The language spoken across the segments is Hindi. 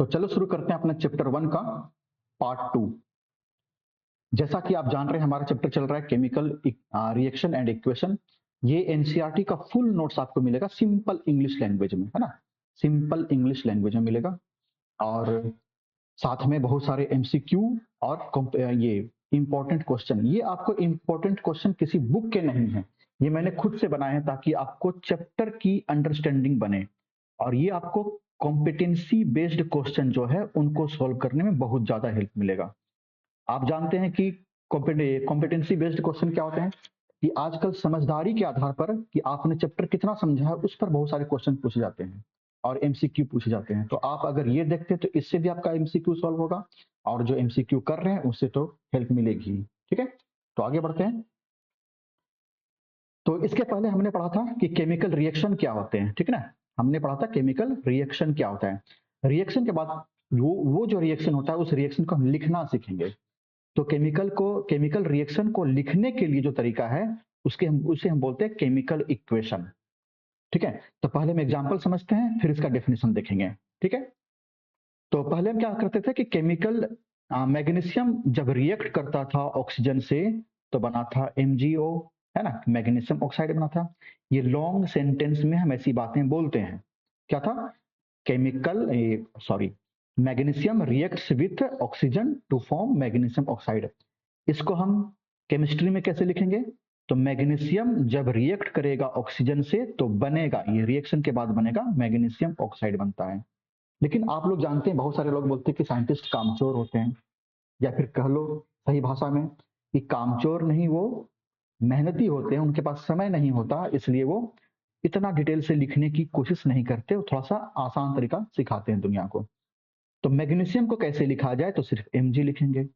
तो चलो शुरू करते हैं अपने चैप्टर 1 का पार्ट 2। जैसा कि आप जान रहे हैं हमारा चैप्टर चल रहा है केमिकल रिएक्शन एंड इक्वेशन। ये एनसीईआरटी का फुल नोट्स आपको मिलेगा सिंपल इंग्लिश लैंग्वेज में, है ना। सिंपल इंग्लिश लैंग्वेज में मिलेगा और साथ में बहुत सारे एमसीक्यू और ये इंपॉर्टेंट क्वेश्चन। ये आपको इंपॉर्टेंट क्वेश्चन किसी बुक के नहीं है, ये मैंने खुद से बनाए हैं ताकि आपको चैप्टर की अंडरस्टैंडिंग बने और ये आपको कॉम्पिटेंसी बेस्ड क्वेश्चन जो है उनको सॉल्व करने में बहुत ज्यादा हेल्प मिलेगा। आप जानते हैं कि कॉम्पिटेंसी बेस्ड क्वेश्चन क्या होते हैं कि आजकल समझदारी के आधार पर कि आपने चैप्टर कितना समझा है उस पर बहुत सारे क्वेश्चन पूछे जाते हैं और एमसीक्यू पूछे जाते हैं। तो आप अगर ये देखते हैं तो इससे भी आपका एमसीक्यू सॉल्व होगा और जो एमसीक्यू कर रहे हैं उससे तो हेल्प मिलेगी। ठीक है, तो आगे बढ़ते हैं। तो इसके पहले हमने पढ़ा था कि केमिकल रिएक्शन क्या होते हैं, ठीक है ना। हमने पढ़ा था केमिकल रिएक्शन क्या होता है। रिएक्शन के बाद वो जो रिएक्शन होता है उस रिएक्शन को हम लिखना सीखेंगे। तो केमिकल रिएक्शन को लिखने के लिए जो तरीका है उसे हम बोलते हैं केमिकल इक्वेशन। ठीक है, तो पहले हम एग्जांपल समझते हैं फिर इसका डेफिनेशन देखेंगे। ठीक है, तो पहले हम क्या करते थे कि केमिकल मैग्नीशियम जब रिएक्ट करता था ऑक्सीजन से तो बना था MgO, है ना, मैग्नीशियम ऑक्साइड बना था। ये लॉन्ग सेंटेंस में हम ऐसी बातें बोलते हैं। क्या था? Chemical sorry magnesium reacts with oxygen to form magnesium oxide. इसको हम केमिस्ट्री में कैसे लिखेंगे? तो मैग्नीशियम जब रिएक्ट करेगा ऑक्सीजन से तो बनेगा, ये रिएक्शन के बाद बनेगा मैग्नीशियम ऑक्साइड बनता है। लेकिन आप लोग जानते हैं बहुत सारे लोग बोलते हैं कि साइंटिस्ट कामचोर होते हैं, या फिर कह लो सही भाषा में कि कामचोर नहीं, वो मेहनती होते हैं, उनके पास समय नहीं होता इसलिए वो इतना डिटेल से लिखने की कोशिश नहीं करते, वो थोड़ा सा आसान तरीका सिखाते हैं दुनिया को। तो मैग्नीशियम को कैसे लिखा जाए तो सिर्फ Mg लिखेंगे।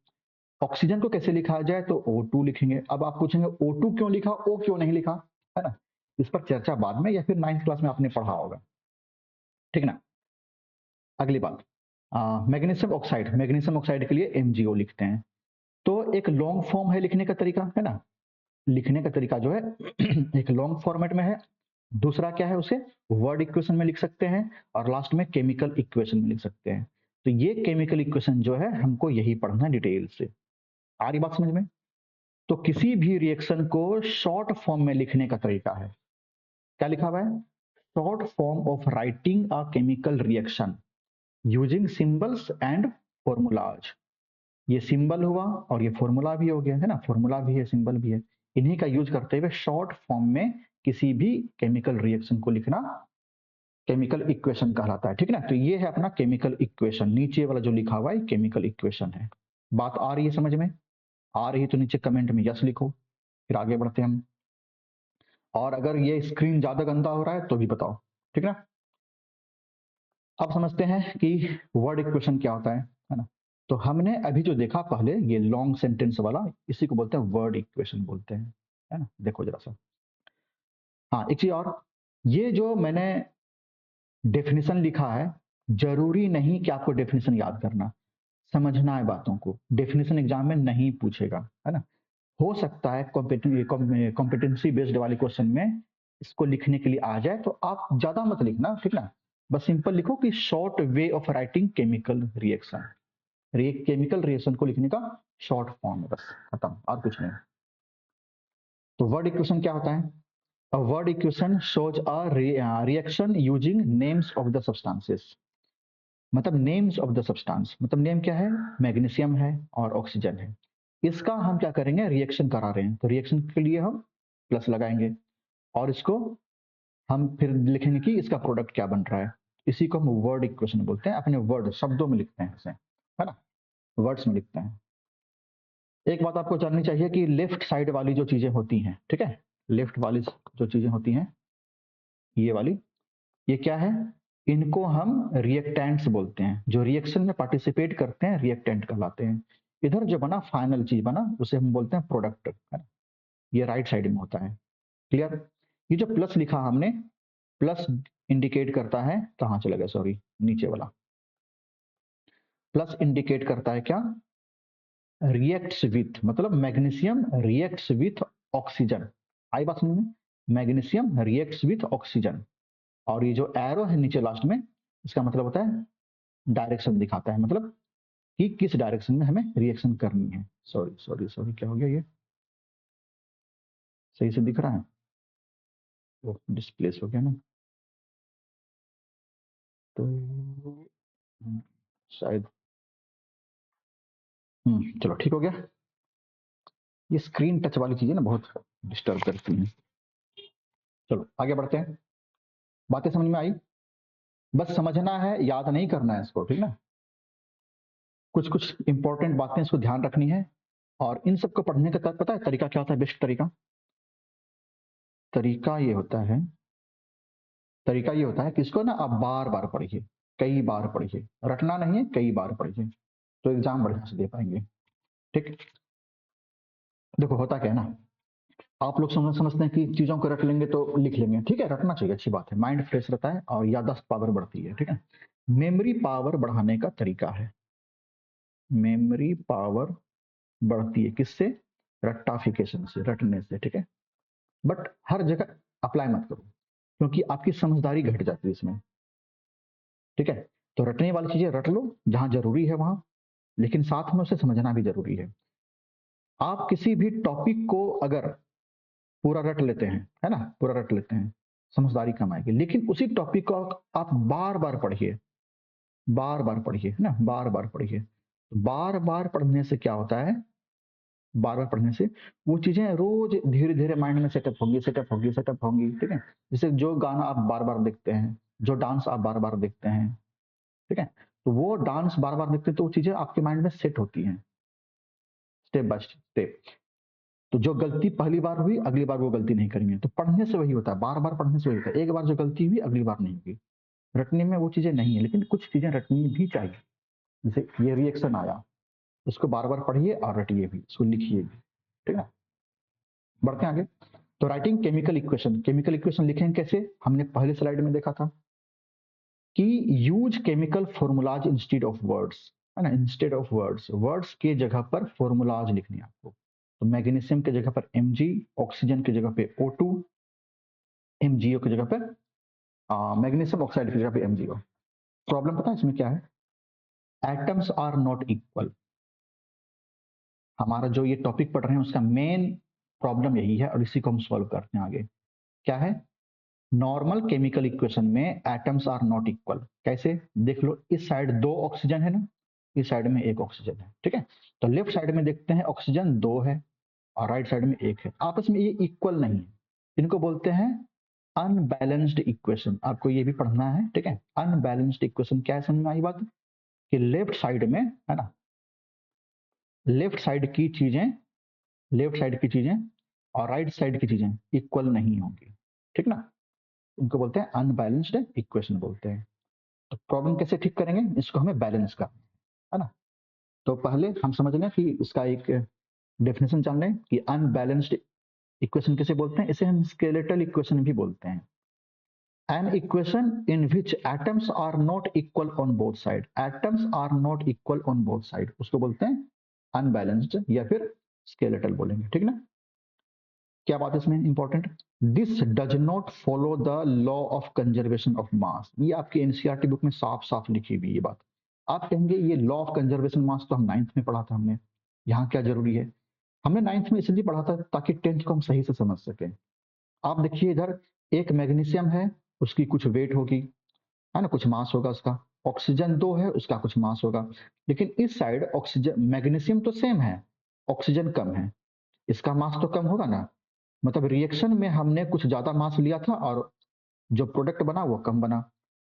ऑक्सीजन को कैसे लिखा जाए तो O2 लिखेंगे। अब आप पूछेंगे O2 क्यों लिखा, O क्यों नहीं लिखा, है ना। इस पर चर्चा बाद में या फिर 9th क्लास में आपने पढ़ा होगा, ठीक ना। अगली बात, मैग्नीशियम ऑक्साइड के लिए MgO लिखते हैं। तो एक लॉन्ग फॉर्म है लिखने का तरीका, है ना। लिखने का तरीका जो है एक लॉन्ग फॉर्मेट में है। दूसरा क्या है, उसे वर्ड इक्वेशन में लिख सकते हैं और लास्ट में केमिकल इक्वेशन में लिख सकते हैं। तो ये केमिकल इक्वेशन जो है हमको यही पढ़ना है डिटेल से। आ रही बात समझ में? तो किसी भी रिएक्शन को शॉर्ट फॉर्म में लिखने का तरीका है, क्या लिखा हुआ है? Short form of writing a chemical reaction using symbols and formulas. ये सिंबल हुआ और ये फॉर्मूला भी हो गया, है ना। फॉर्मूला भी है, सिंबल भी है, इन्हीं का यूज करते हुए शॉर्ट फॉर्म में किसी भी केमिकल रिएक्शन को लिखना केमिकल इक्वेशन कहलाता है। ठीक है ना, तो ये है अपना केमिकल इक्वेशन। नीचे वाला जो लिखा हुआ है केमिकल इक्वेशन है। बात आ रही है समझ में? आ रही तो नीचे कमेंट में यस लिखो, फिर आगे बढ़ते हैं हम। और अगर ये स्क्रीन ज्यादा गंदा हो रहा है तो भी बताओ, ठीक है ना। अब समझते हैं कि वर्ड इक्वेशन क्या होता है ना। तो हमने अभी जो देखा पहले ये लॉन्ग सेंटेंस वाला, इसी को बोलते हैं वर्ड इक्वेशन बोलते हैं, है ना। देखो जरा सा, हाँ एक चीज और, ये जो मैंने डेफिनेशन लिखा है जरूरी नहीं कि आपको डेफिनेशन याद करना, समझना है बातों को। डेफिनेशन एग्जाम में नहीं पूछेगा, है ना। हो सकता है कॉम्पिटेंसी बेस्ड वाले क्वेश्चन में इसको लिखने के लिए आ जाए, तो आप ज्यादा मत लिखना, ठीक ना। बस सिंपल लिखो कि short way of writing chemical reaction. Chemical reaction को लिखने का शॉर्ट फॉर्म है, बस खत्म, और कुछ नहीं। तो वर्ड इक्वेशन क्या होता है? A word equation shows a reaction using names of the substances। मतलब नेम्स ऑफ द सब्सटेंस, मतलब नेम क्या है? मैग्नीशियम है और ऑक्सीजन है। इसका हम क्या करेंगे? रिएक्शन करा रहे हैं तो रिएक्शन के लिए हम प्लस लगाएंगे और इसको हम फिर लिखेंगे कि इसका प्रोडक्ट क्या बन रहा है। इसी को हम वर्ड इक्वेशन बोलते हैं, अपने वर्ड शब्दों में लिखते हैं इसे, है ना, वर्ड्स में लिखते हैं। एक बात आपको जाननी चाहिए कि लेफ्ट साइड वाली जो चीजें होती हैं, ठीक है, लेफ्ट वाली जो चीजें होती हैं ये वाली, ये क्या है? इनको हम रिएक्टेंट्स बोलते हैं। जो रिएक्शन में पार्टिसिपेट करते हैं रिएक्टेंट कहलाते हैं। इधर जो बना फाइनल चीज बना उसे हम बोलते हैं प्रोडक्ट, है ना। ये राइट साइड में होता है, क्लियर। ये जो प्लस लिखा हमने, प्लस इंडिकेट करता है, कहाँ चला गया, सॉरी, नीचे वाला। प्लस इंडिकेट करता है क्या? रिएक्ट्स विथ, मतलब मैग्नीशियम रिएक्ट्स विथ ऑक्सीजन। आई बात समझ में? Magnesium reacts with oxygen. और ये जो एरो है नीचे लास्ट में, इसका मतलब होता है डायरेक्शन दिखाता है, मतलब कि किस डायरेक्शन में हमें रिएक्शन करनी है। सॉरी सॉरी सॉरी, क्या हो गया, ये सही से दिख रहा है, वो डिस्प्लेस हो गया ना, तो शायद चलो ठीक हो गया। ये स्क्रीन टच वाली चीजें ना बहुत डिस्टर्ब करती हैं। चलो आगे बढ़ते हैं, बातें समझ में आई? बस समझना है, याद नहीं करना है इसको, ठीक ना। कुछ कुछ इंपॉर्टेंट बातें इसको ध्यान रखनी है। और इन सबको पढ़ने का पता है तरीका क्या होता है? बेस्ट तरीका, तरीका ये होता है, तरीका ये होता है कि इसको ना आप बार बार पढ़िए, कई बार पढ़िए, रटना नहीं है, कई बार पढ़िए, तो एग्जाम बढ़िया से दे पाएंगे। ठीक, देखो होता क्या है ना, आप लोग समझते हैं कि चीजों को रट लेंगे तो लिख लेंगे, ठीक है, रटना चाहिए, अच्छी बात है, माइंड फ्रेश रहता है और याददाश्त पावर बढ़ती है, ठीक है। मेमोरी पावर बढ़ाने का तरीका है, मेमोरी पावर बढ़ती है किससे? रट्टाफिकेशन से, रटने से, ठीक है। बट हर जगह अप्लाई मत करो, क्योंकि आपकी समझदारी घट जाती है इसमें, ठीक है। तो रटने वाली चीजें रट लो जहां जरूरी है वहां, लेकिन साथ में उसे समझना भी जरूरी है। आप किसी भी टॉपिक को अगर पूरा रट लेते हैं, है ना, पूरा रट लेते हैं, समझदारी कम आएगी, लेकिन उसी टॉपिक को आप बार बार पढ़िए, बार बार पढ़िए, है ना, बार बार पढ़िए। बार बार पढ़ने से क्या होता है, बार बार पढ़ने से वो चीजें रोज धीरे धीरे माइंड में सेटअप होंगी, सेटअप होगी, सेटअप होंगी, ठीक है। जैसे जो गाना आप बार बार देखते हैं, जो डांस आप बार बार देखते हैं, ठीक है, तो वो डांस बार बार देखते हैं तो वो चीजें आपके माइंड में सेट होती हैं, स्टेप बाय स्टेप। तो जो गलती पहली बार हुई, अगली बार वो गलती नहीं करेंगे। तो पढ़ने से वही होता है, बार बार पढ़ने से वही होता है, एक बार जो गलती हुई अगली बार नहीं होगी। रटने में वो चीजें नहीं है, लेकिन कुछ चीजें रटनी भी चाहिए। जैसे ये रिएक्शन आया, इसको बार बार पढ़िए और रटिए भी, इसको लिखिए भी, ठीक है। बढ़ते हैं आगे। तो writing chemical equation, chemical equation लिखेंगे कैसे? हमने पहले स्लाइड में देखा था कि use chemical formulas instead of words, है ना, इंस्टेड ऑफ वर्ड्स, वर्ड्स के जगह पर फॉर्मूलाज लिखनी है आपको। तो मैग्नीशियम की जगह पर Mg, ऑक्सीजन की जगह पे O2, MgO की जगह पर मैग्नीशियम ऑक्साइड की जगह पे MgO। प्रॉब्लम पता है इसमें क्या है? Atoms are not equal. हमारा जो ये टॉपिक पढ़ रहे हैं उसका मेन प्रॉब्लम यही है, और इसी को हम सॉल्व करते हैं आगे। क्या है? नॉर्मल केमिकल इक्वेशन में एटम्स आर नॉट इक्वल। कैसे? देख लो, इस साइड 2 ऑक्सीजन है ना, इस साइड में 1 ऑक्सीजन है, ठीक है। तो लेफ्ट साइड में देखते हैं ऑक्सीजन 2 है और राइट साइड में 1 है, आपस में ये इक्वल नहीं है। इनको बोलते हैं अनबैलेंस्ड इक्वेशन। आपको ये भी पढ़ना है, ठीक है। अनबैलेंस्ड इक्वेशन क्या है, समझ में आई बात? कि लेफ्ट साइड में, है ना, लेफ्ट साइड की चीजें, लेफ्ट साइड की चीजें और राइट साइड की चीजें इक्वल नहीं होंगी, ठीक ना। उनको बोलते हैं अनबैलेंस्ड इक्वेशन बोलते हैं। तो प्रॉब्लम कैसे ठीक करेंगे? इसको हमें बैलेंस करना है ना। तो पहले हम समझ लें कि इसका एक डेफिनेशन जान लें कि अनबैलेंस्ड इक्वेशन किसे बोलते हैं। इसे हम स्केलेटल इक्वेशन भी बोलते हैं। An equation in which atoms are not equal on both side, atoms are not equal on both side, उसको बोलते हैं अनबैलेंस्ड या फिर स्केलेटल बोलेंगे, ठीक ना। क्या बात है इसमें important? This does not follow the law of conservation of मास। ये आपकी एनसीईआरटी बुक में साफ साफ लिखी हुई ये बात। आप कहेंगे ये लॉ ऑफ कंजर्वेशन मास तो हम 9th में पढ़ा था हमने, यहाँ क्या जरूरी है? हमने 9th में इसलिए पढ़ा था ताकि 10th को हम सही से समझ सकें। आप देखिए इधर एक मैग्नीशियम है, उसकी कुछ वेट होगी, है ना, कुछ मास होगा उसका। ऑक्सीजन 2 है, उसका कुछ मास होगा। लेकिन इस साइड ऑक्सीजन मैग्नीशियम तो सेम है, ऑक्सीजन कम है, इसका मास तो कम होगा ना। मतलब रिएक्शन में हमने कुछ ज्यादा मास लिया था और जो प्रोडक्ट बना वो कम बना।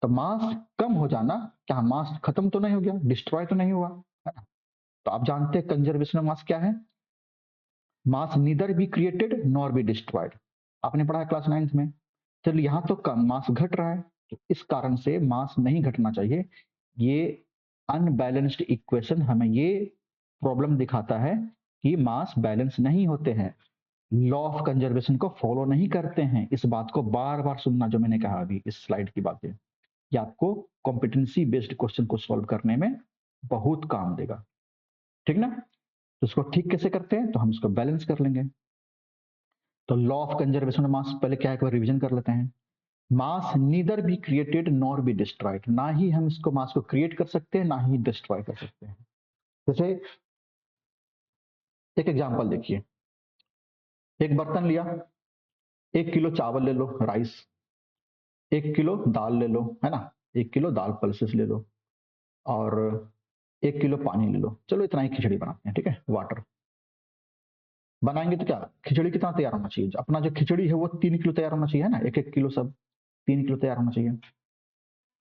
तो मास कम हो जाना, क्या मास खत्म तो नहीं हो गया, डिस्ट्रॉय तो नहीं हुआ, है ना। तो आप जानते हैं कंजर्वेशन मास क्या है? Mass neither be created nor be destroyed, आपने पढ़ा है क्लास 9th में। चलिए यहाँ तो कम मास घट रहा है, तो इस कारण से मास नहीं घटना चाहिए। ये अनबैलेंस्ड इक्वेशन हमें ये प्रॉब्लम दिखाता है कि मास बैलेंस नहीं होते हैं, लॉ ऑफ कंजर्वेशन को फॉलो नहीं करते हैं। इस बात को बार बार सुनना, जो मैंने कहा अभी इस स्लाइड की बातें, ये आपको कॉम्पिटेंसी बेस्ड क्वेश्चन को सॉल्व करने में बहुत काम देगा, ठीक ना। तो इसको ठीक कैसे करते हैं, तो हम इसको बैलेंस कर लेंगे। तो law of conservation of mass पहले क्या है, एक बार रिवीजन कर लेते हैं। Mass neither be created nor be destroyed, ना ही हम इसको मास को क्रिएट कर सकते हैं ना ही डिस्ट्रॉय कर सकते हैं। जैसे एक एग्जांपल देखिए, एक बर्तन लिया, 1 किलो चावल ले लो राइस, 1 किलो दाल ले लो, है ना, 1 किलो दाल पल्सेस ले लो, और 1 किलो पानी ले लो। चलो इतना ही खिचड़ी बनाते हैं, ठीक है, वाटर बनाएंगे तो क्या खिचड़ी कितना तैयार होना चाहिए, अपना जो खिचड़ी है वो 3 किलो तैयार होना चाहिए, है ना, 1-1 किलो सब 3 किलो तैयार होना चाहिए।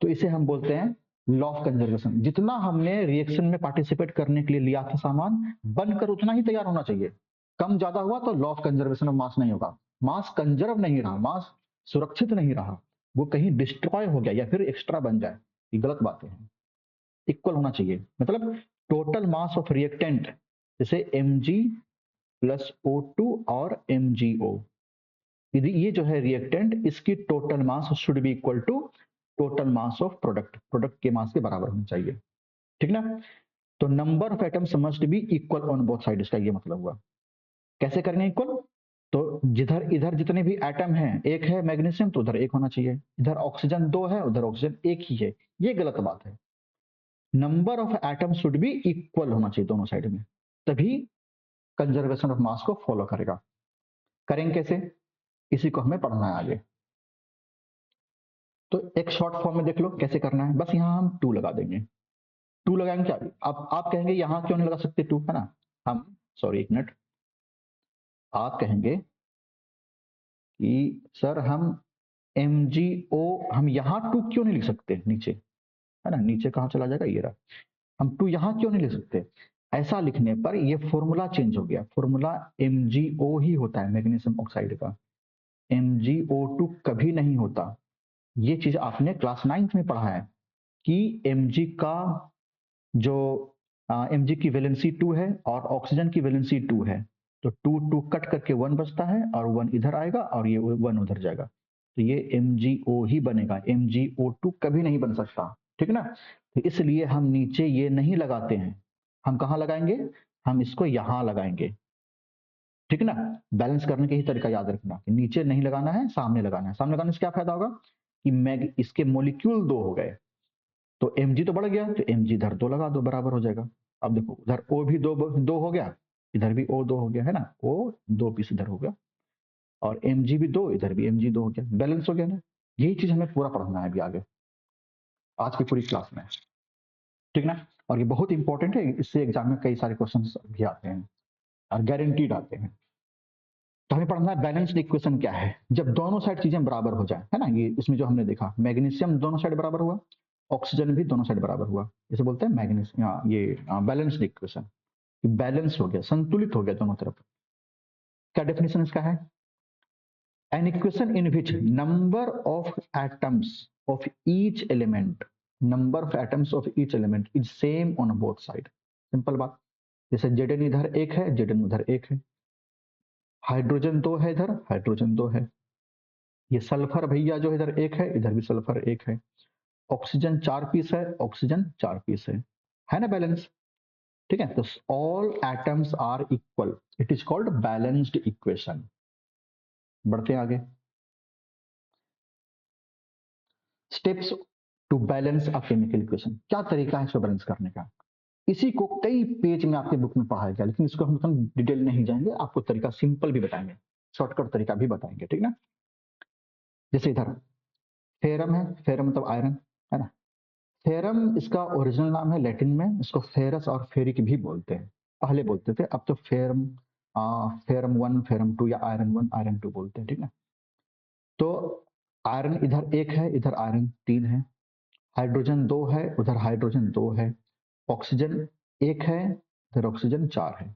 तो इसे हम बोलते हैं लॉ ऑफ कंजर्वेशन। जितना हमने रिएक्शन में पार्टिसिपेट करने के लिए लिया था सामान, बनकर उतना ही तैयार होना चाहिए। कम ज्यादा हुआ तो लॉ ऑफ कंजर्वेशन ऑफ मास नहीं होगा, मास कंजर्व नहीं रहा, मास सुरक्षित नहीं रहा, वो कहीं डिस्ट्रॉय हो गया या फिर एक्स्ट्रा बन जाए, ये गलत बातें हैं। इक्वल होना चाहिए, मतलब टोटल मास ऑफ रिएक्टेंट, जैसे mg प्लस O2 और MgO, यदि ये जो है रिएक्टेंट, इसकी total mass should be equal to total mass of product, product के मास के बराबर होना चाहिए, ठीक ना। तो number of atoms must be equal on both side, इसका ये मतलब हुआ। कैसे करेंगे इक्वल, तो जिधर इधर जितने भी एटम हैं, एक है मैग्नीशियम तो उधर एक होना चाहिए, इधर ऑक्सीजन 2 है उधर ऑक्सीजन 1 ही है, ये गलत बात है। Number of atom should be equal होना चाहिए दोनों साइड में, तभी कंजर्वेशन ऑफ मास को फॉलो करेगा। करेंगे कैसे, इसी को हमें पढ़ना है आगे। तो एक शॉर्ट फॉर्म में देख लो कैसे करना है, बस यहाँ हम 2 लगा देंगे। 2 लगाएंगे क्या, अब आप कहेंगे यहाँ क्यों नहीं लगा सकते 2, है ना, हम सॉरी एक मिनट, आप कहेंगे कि सर हम MgO हम यहाँ 2 क्यों नहीं लिख सकते नीचे, है ना, नीचे कहाँ चला जाएगा, ये रहा, हम 2 यहाँ क्यों नहीं लिख सकते। ऐसा लिखने पर ये फॉर्मूला चेंज हो गया, फॉर्मूला MgO ही होता है मैग्नीशियम ऑक्साइड का, MgO2 कभी नहीं होता। ये चीज आपने क्लास 9th में पढ़ा है कि Mg का जो Mg की वैलेंसी 2 है और ऑक्सीजन की वैलेंसी 2 है, तो 2 कट करके 1 बचता है और 1 इधर आएगा और ये 1 उधर जाएगा, तो ये MgO ही बनेगा, MgO2 कभी नहीं बन सकता, ठीक ना। तो इसलिए हम नीचे ये नहीं लगाते हैं, हम कहाँ लगाएंगे, हम इसको यहाँ लगाएंगे, ठीक है ना। बैलेंस करने का ही तरीका याद रखना कि नीचे नहीं लगाना है, सामने लगाना है। सामने लगाने से क्या फायदा होगा कि मैग इसके मोलिक्यूल 2 हो गए, तो Mg तो बढ़ गया, तो Mg इधर 2 लगा दो, बराबर हो जाएगा। अब देखो उधर O भी 2 हो गया, इधर भी O 2 हो गया, है ना, O 2 पीस इधर हो गया, और Mg भी 2, इधर भी Mg 2 हो गया, बैलेंस हो गया ना। यही चीज हमें पूरा पढ़ना है अभी आगे आज की पूरी क्लास में, ठीक ना। और ये बहुत इंपॉर्टेंट है, इससे एग्जाम में कई सारे क्वेश्चन भी आते हैं और गारंटीड आते हैं। तो हमें पढ़ना है बैलेंस्ड इक्वेशन क्या है, जब दोनों साइड चीजें बराबर हो जाए, है ना। ये इसमें जो हमने देखा, मैग्नीशियम दोनों साइड बराबर हुआ, ऑक्सीजन भी दोनों साइड बराबर हुआ, इसे बोलते हैं मैग्नीशियम, ये बैलेंस्ड इक्वेशन, बैलेंस हो गया, संतुलित हो गया दोनों तरफ। क्या डेफिनेशन इसका है, an equation in which number of atoms of each element, number of atoms of each element is same on both side. Simple बात, जैसे Zn इधर 1 है, Zn उधर 1 है, हाइड्रोजन 2 है, इधर हाइड्रोजन 2 है, ये सल्फर भैया जो इधर 1 है, इधर भी सल्फर 1 है, ऑक्सीजन 4 पीस है, ऑक्सीजन 4 पीस है ना, बैलेंस, ठीक है। तो all atoms are equal, it is called balanced equation. बढ़ते हैं आगे, steps to balance a chemical equation, क्या तरीका है इसको बैलेंस करने का। इसी को कई पेज में आपके बुक में पढ़ाया गया, लेकिन इसको हम डिटेल नहीं जाएंगे, आपको तरीका सिंपल भी बताएंगे, शॉर्टकट तरीका भी बताएंगे, ठीक ना। जैसे इधर फेरम है, फेरम मतलब आयरन, है ना। फेरम इसका ओरिजिनल नाम है, लैटिन में इसको फेरस और फेरिक भी बोलते हैं, पहले बोलते थे, अब तो फेरम, फेरम 1 फेरम 2 या आयरन 1 आयरन 2 बोलते हैं, ठीक है। तो आयरन इधर 1 है, इधर आयरन 3 है, हाइड्रोजन 2 है, उधर हाइड्रोजन 2 है, ऑक्सीजन 1 है, इधर ऑक्सीजन 4 है,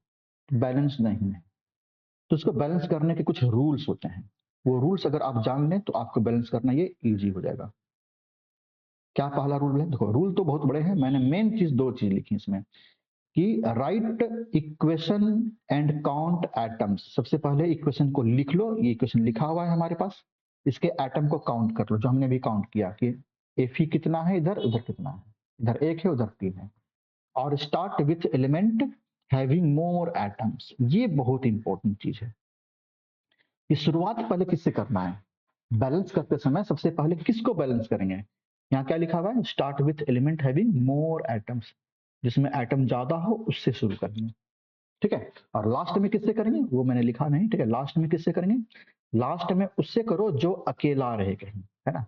बैलेंस नहीं है। तो इसको बैलेंस करने के कुछ रूल्स होते हैं, वो रूल्स अगर आप जान लें तो आपको बैलेंस करना ये इजी हो जाएगा। क्या पहला रूल है, देखो रूल तो बहुत बड़े हैं, मैंने मेन चीज 2 चीज लिखी इसमें कि right equation and count atoms. सबसे पहले इक्वेशन को लिख लो, ये इक्वेशन लिखा हुआ है हमारे पास, इसके एटम को काउंट कर लो, जो हमने भी काउंट किया कि Fe कितना है, इधर उधर कितना है, इधर 1 है उधर 3 है, और start with element having more atoms. ये बहुत इंपॉर्टेंट चीज है, ये शुरुआत पहले किससे करना है, बैलेंस करते समय सबसे पहले किसको बैलेंस करेंगे? यहाँ क्या लिखा हुआ है? Start with element having more atoms, जिसमें एटम ज्यादा हो उससे शुरू करेंगे, ठीक है। और लास्ट में किससे करेंगे वो मैंने लिखा नहीं, ठीक है। लास्ट में किससे करेंगे? लास्ट में उससे करो जो अकेला रहे कहीं, है ना,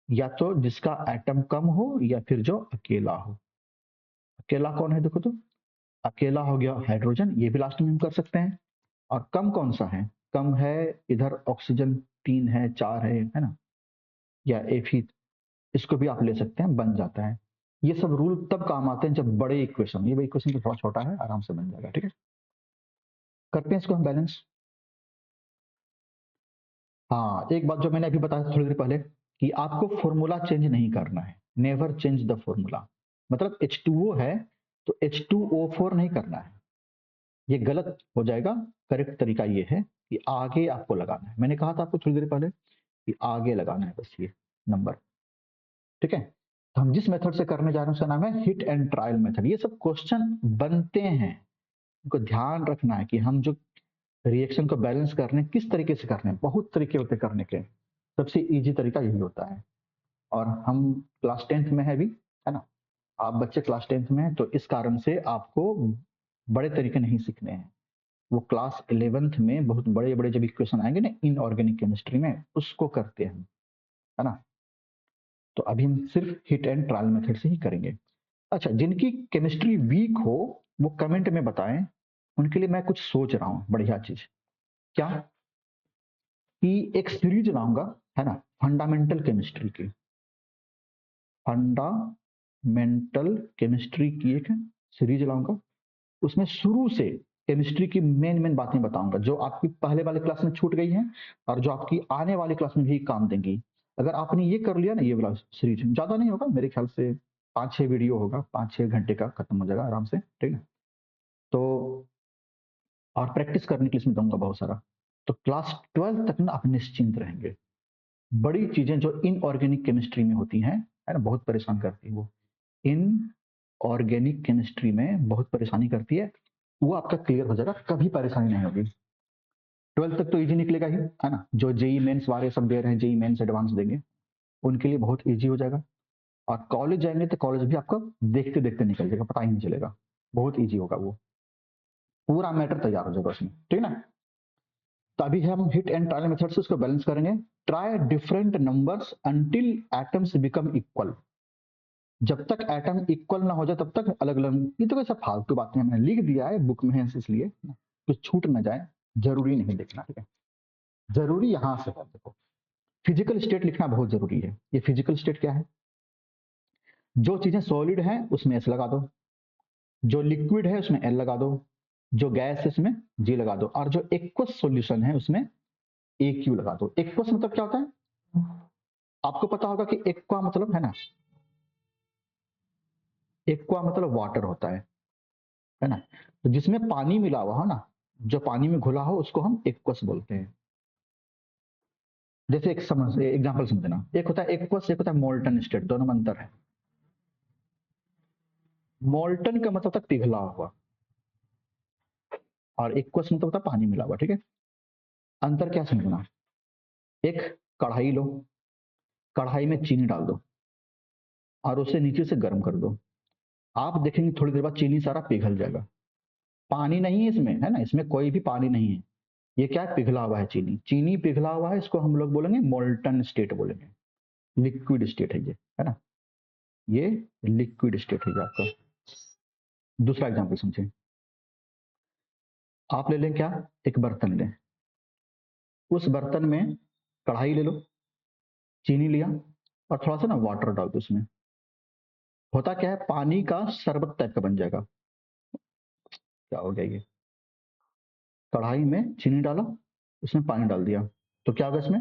या तो जिसका एटम कम हो या फिर जो अकेला हो। अकेला कौन है? देखो तो अकेला हो गया हाइड्रोजन, ये भी लास्ट में हम कर सकते हैं। और कम कौन सा है? कम है इधर ऑक्सीजन 3 है 4 है ना, या एक ही, इसको भी आप ले सकते हैं, बन जाता है। ये सब रूल तब काम आते हैं जब बड़े इक्वेशन, ये इक्वेशन तो थोड़ा छोटा है, आराम से बन जाएगा, ठीक है। करते हैं इसको हम बैलेंस। हाँ, एक बात जो मैंने अभी बताया थोड़ी देर पहले कि आपको फॉर्मूला चेंज नहीं करना है, नेवर चेंज द फॉर्मूला। मतलब H2O है तो H2O4 नहीं करना है, ये गलत हो जाएगा। करेक्ट तरीका ये है कि आगे आपको लगाना है, मैंने कहा था आपको थोड़ी देर पहले कि आगे लगाना है बस ये नंबर, ठीक है। तो हम जिस मेथड से करने जा रहे हैं उसका नाम है हिट एंड ट्रायल मेथड। ये सब क्वेश्चन बनते हैं, इनको ध्यान रखना है कि हम जो रिएक्शन को बैलेंस करने किस तरीके से करने हैं, बहुत तरीके होते करने के, सबसे इजी तरीका यही होता है। और हम क्लास 10th में है अभी, है ना, आप बच्चे क्लास 10th में हैं तो इस कारण से आपको बड़े तरीके नहीं सीखने हैं, वो क्लास 11th में बहुत बड़े बड़े जब इक्वेशन आएंगे ना इनऑर्गेनिक केमिस्ट्री में उसको करते हैं, है ना। तो अभी हम सिर्फ हिट एंड ट्रायल मेथड से ही करेंगे। अच्छा, जिनकी केमिस्ट्री वीक हो वो कमेंट में बताएं, उनके लिए मैं कुछ सोच रहा हूँ बढ़िया चीज। क्या? कि एक सीरीज लाऊंगा, है ना, फंडामेंटल केमिस्ट्री की, फंडामेंटल केमिस्ट्री की एक सीरीज लाऊंगा। उसमें शुरू से केमिस्ट्री की मेन मेन बातें बताऊंगा जो आपकी पहले वाले क्लास में छूट गई हैं और जो आपकी आने वाली क्लास में भी काम देंगी। अगर आपने ये कर लिया ना, ये वाला सीरीज ज्यादा नहीं होगा मेरे ख्याल से, 5-6 वीडियो होगा, 5-6 घंटे का खत्म हो जाएगा आराम से, ठीक है। तो और प्रैक्टिस करने के लिए इसमें दूंगा बहुत सारा। तो क्लास 12 तक ना आप निश्चिंत रहेंगे। बड़ी चीजें जो इनऑर्गेनिक केमिस्ट्री में होती हैं, है ना, बहुत परेशान करती है वो, इन ऑर्गेनिक केमिस्ट्री में बहुत परेशानी करती है, वो आपका क्लियर हो जाएगा, कभी परेशानी नहीं होगी। 12 तक तो इजी निकलेगा ही, है ना, जो जेई मेंस वाले सब दे रहे हैं, जेई मेंस एडवांस देंगे, उनके लिए बहुत इजी हो जाएगा। और कॉलेज जाएंगे तो कॉलेज भी आपका देखते देखते निकल जाएगा, पता ही नहीं चलेगा, बहुत इजी होगा वो, पूरा मैटर तैयार हो जाएगा उसमें, ठीक है ना। तो अभी हम हिट एंड ट्रायल मेथड से उसको बैलेंस करेंगे। Try different numbers until atoms become equal. जब तक एटम इक्वल ना हो जाए तब तक अलग अलग, ये तो कैसा फालतू बातें मैंने लिख दिया है बुक में है इसलिए तो छूट ना जाए, जरूरी नहीं देखना, ठीक है। जरूरी यहां से है, देखो फिजिकल स्टेट लिखना बहुत जरूरी है। ये फिजिकल स्टेट क्या है? जो चीजें सॉलिड है उसमें एस लगा दो, जो लिक्विड है उसमें एल लगा दो, जो गैस है उसमें जी लगा दो, और जो एक्वस सॉल्यूशन है उसमें ए क्यू लगा दो। एक्वस मतलब क्या होता है? आपको पता होगा कि एक्वा मतलब, है ना, एक्वा मतलब वाटर होता है ना। तो जिसमें पानी मिला हुआ हो ना, जो पानी में घुला हो उसको हम एक्वस बोलते हैं। जैसे एक समझ एग्जांपल समझना, एक होता है एक्वस, एक होता है मोल्टन स्टेट, दोनों में अंतर है। मोल्टन का मतलब होता है पिघला हुआ और एक्वस मतलब होता है पानी मिला हुआ, ठीक है। अंतर क्या समझना, एक कढ़ाई लो, कढ़ाई में चीनी डाल दो और उसे नीचे से गर्म कर दो, आप देखेंगे थोड़ी देर बाद चीनी सारा पिघल जाएगा, पानी नहीं है इसमें, है ना, इसमें कोई भी पानी नहीं है, ये क्या है, पिघला हुआ है चीनी, चीनी पिघला हुआ है, इसको हम लोग बोलेंगे मोल्टन स्टेट बोलेंगे, लिक्विड स्टेट है ये, है ना, ये लिक्विड स्टेट है ये आपका। दूसरा एग्जांपल समझें, आप ले लें क्या, एक बर्तन लें, उस बर्तन में कढ़ाई ले लो, चीनी लिया और थोड़ा सा ना वाटर डाल दो उसमें, होता क्या है, पानी का शरबत टाइप का बन जाएगा। क्या हो गया ये, कढ़ाई में चीनी डाला, उसमें पानी डाल दिया, तो क्या होगा इसमें,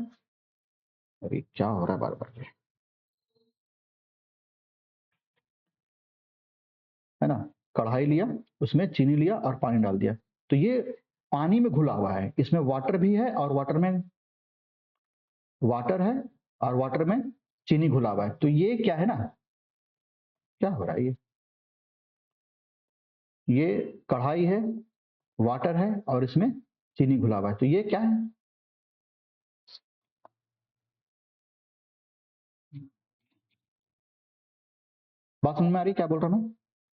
अरे क्या हो रहा है बार बार, है ना, कढ़ाई लिया, उसमें चीनी लिया और पानी डाल दिया, तो ये पानी में घुला हुआ है, इसमें वाटर भी है और वाटर में वाटर है और वाटर में चीनी घुला हुआ है, तो ये क्या है ना, क्या हो रहा है ये कढ़ाई है, वाटर है और इसमें चीनी घुला हुआ है, तो ये क्या है, बात समझ में आ रही है क्या बोल रहा हूँ मैं?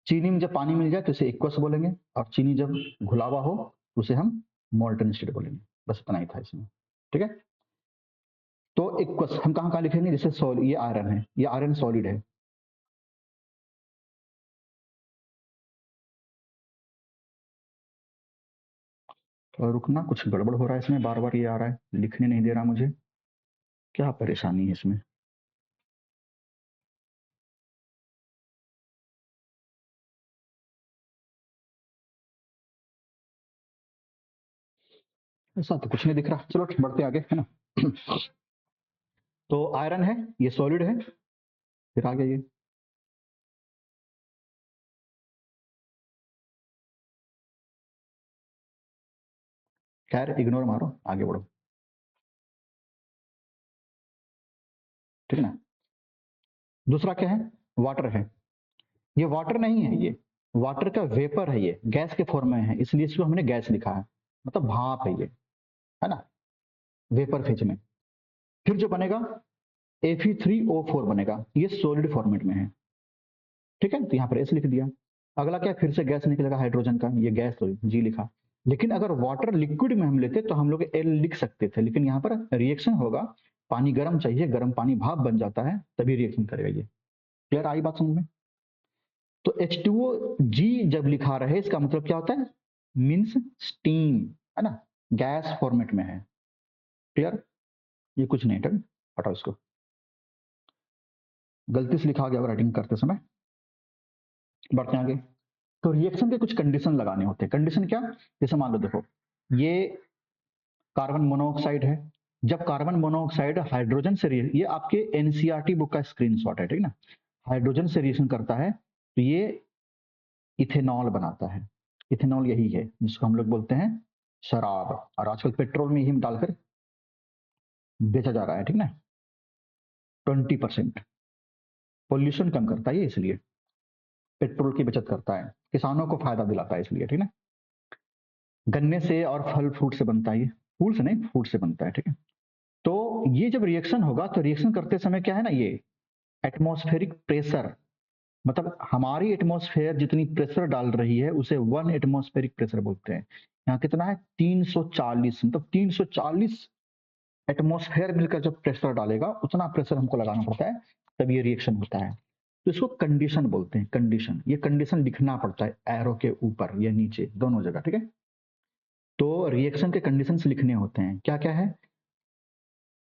चीनी में जब पानी मिल जाए तो इसे एक्वस बोलेंगे, और चीनी जब घुला हुआ हो उसे हम मोल्टन स्टेट बोलेंगे। बस इतना ही था इसमें, ठीक है। तो एक्वस हम कहाँ कहाँ लिखेंगे, जैसे ये आयरन है, ये आयरन सॉलिड है, तो रुकना, कुछ गड़बड़ हो रहा है इसमें, बार बार ये आ रहा है, लिखने नहीं दे रहा मुझे, क्या परेशानी है इसमें। ऐसा तो कुछ नहीं दिख रहा, चलो बढ़ते आगे, है ना। तो आयरन है, ये सॉलिड है, फिर आगे ये खैर इग्नोर मारो, आगे बढ़ो, ठीक है ना। दूसरा क्या है, वाटर है, ये वाटर नहीं है, ये वाटर का वेपर है, ये गैस के फॉर्म में है, इसलिए इसको हमने गैस लिखा है, मतलब भाप है ये, है ना, वेपर फेज में। फिर जो बनेगा Fe3O4 बनेगा, ये सॉलिड फॉर्मेट में है, ठीक है, तो यहाँ पर एस लिख दिया। अगला क्या, फिर से गैस निकलेगा हाइड्रोजन का, ये गैस तो जी लिखा। लेकिन अगर वाटर लिक्विड में हम लेते तो हम लोग एल लिख सकते थे, लेकिन यहाँ पर रिएक्शन होगा, पानी गर्म चाहिए, गर्म पानी भाप बन जाता है, तभी रिएक्शन करेगा ये। क्लियर आई बात समझ में? तो H2O जब लिखा रहे इसका मतलब क्या होता है, मीन्स स्टीम, है ना, गैस फॉर्मेट में है। क्लियर, ये कुछ नहीं, ठीक, हटाओ इसको, गलती से लिखा गया राइटिंग करते समय। बढ़ते हैं आगे। तो रिएक्शन के कुछ कंडीशन लगाने होते हैं। कंडीशन क्या, जैसे मान लो देखो, ये कार्बन मोनोऑक्साइड है, जब कार्बन मोनोऑक्साइड हाइड्रोजन से ये आपके एनसीईआरटी बुक का स्क्रीनशॉट है, ठीक ना, हाइड्रोजन से रिएक्शन करता है तो ये इथेनॉल बनाता है। इथेनॉल यही है जिसको हम लोग बोलते हैं शराब, और आजकल पेट्रोल में ही डालकर बेचा जा रहा है, ठीक ना। 20% पोल्यूशन कम करता है ये, इसलिए पेट्रोल की बचत करता है, किसानों को फायदा दिलाता है इसलिए, ठीक ना। गन्ने से और फल फ्रूट से बनता है, ये फूल से नहीं, फ्रूट से बनता है, ठीक है। तो ये जब रिएक्शन होगा तो रिएक्शन करते समय क्या है ना, ये एटमॉस्फेरिक प्रेशर, मतलब हमारी एटमॉस्फेयर जितनी प्रेशर डाल रही है उसे 1 एटमॉस्फेरिक प्रेशर बोलते हैं। यहाँ कितना है, 340, मतलब 340 एटमॉस्फेयर मिलकर जब प्रेशर डालेगा उतना प्रेशर हमको लगाना पड़ता है, तब ये रिएक्शन होता है। तो इसको कंडीशन बोलते हैं, कंडीशन, ये कंडीशन लिखना पड़ता है एरो के ऊपर या नीचे, दोनों जगह, ठीक है। तो रिएक्शन के कंडीशंस लिखने होते हैं, क्या क्या है,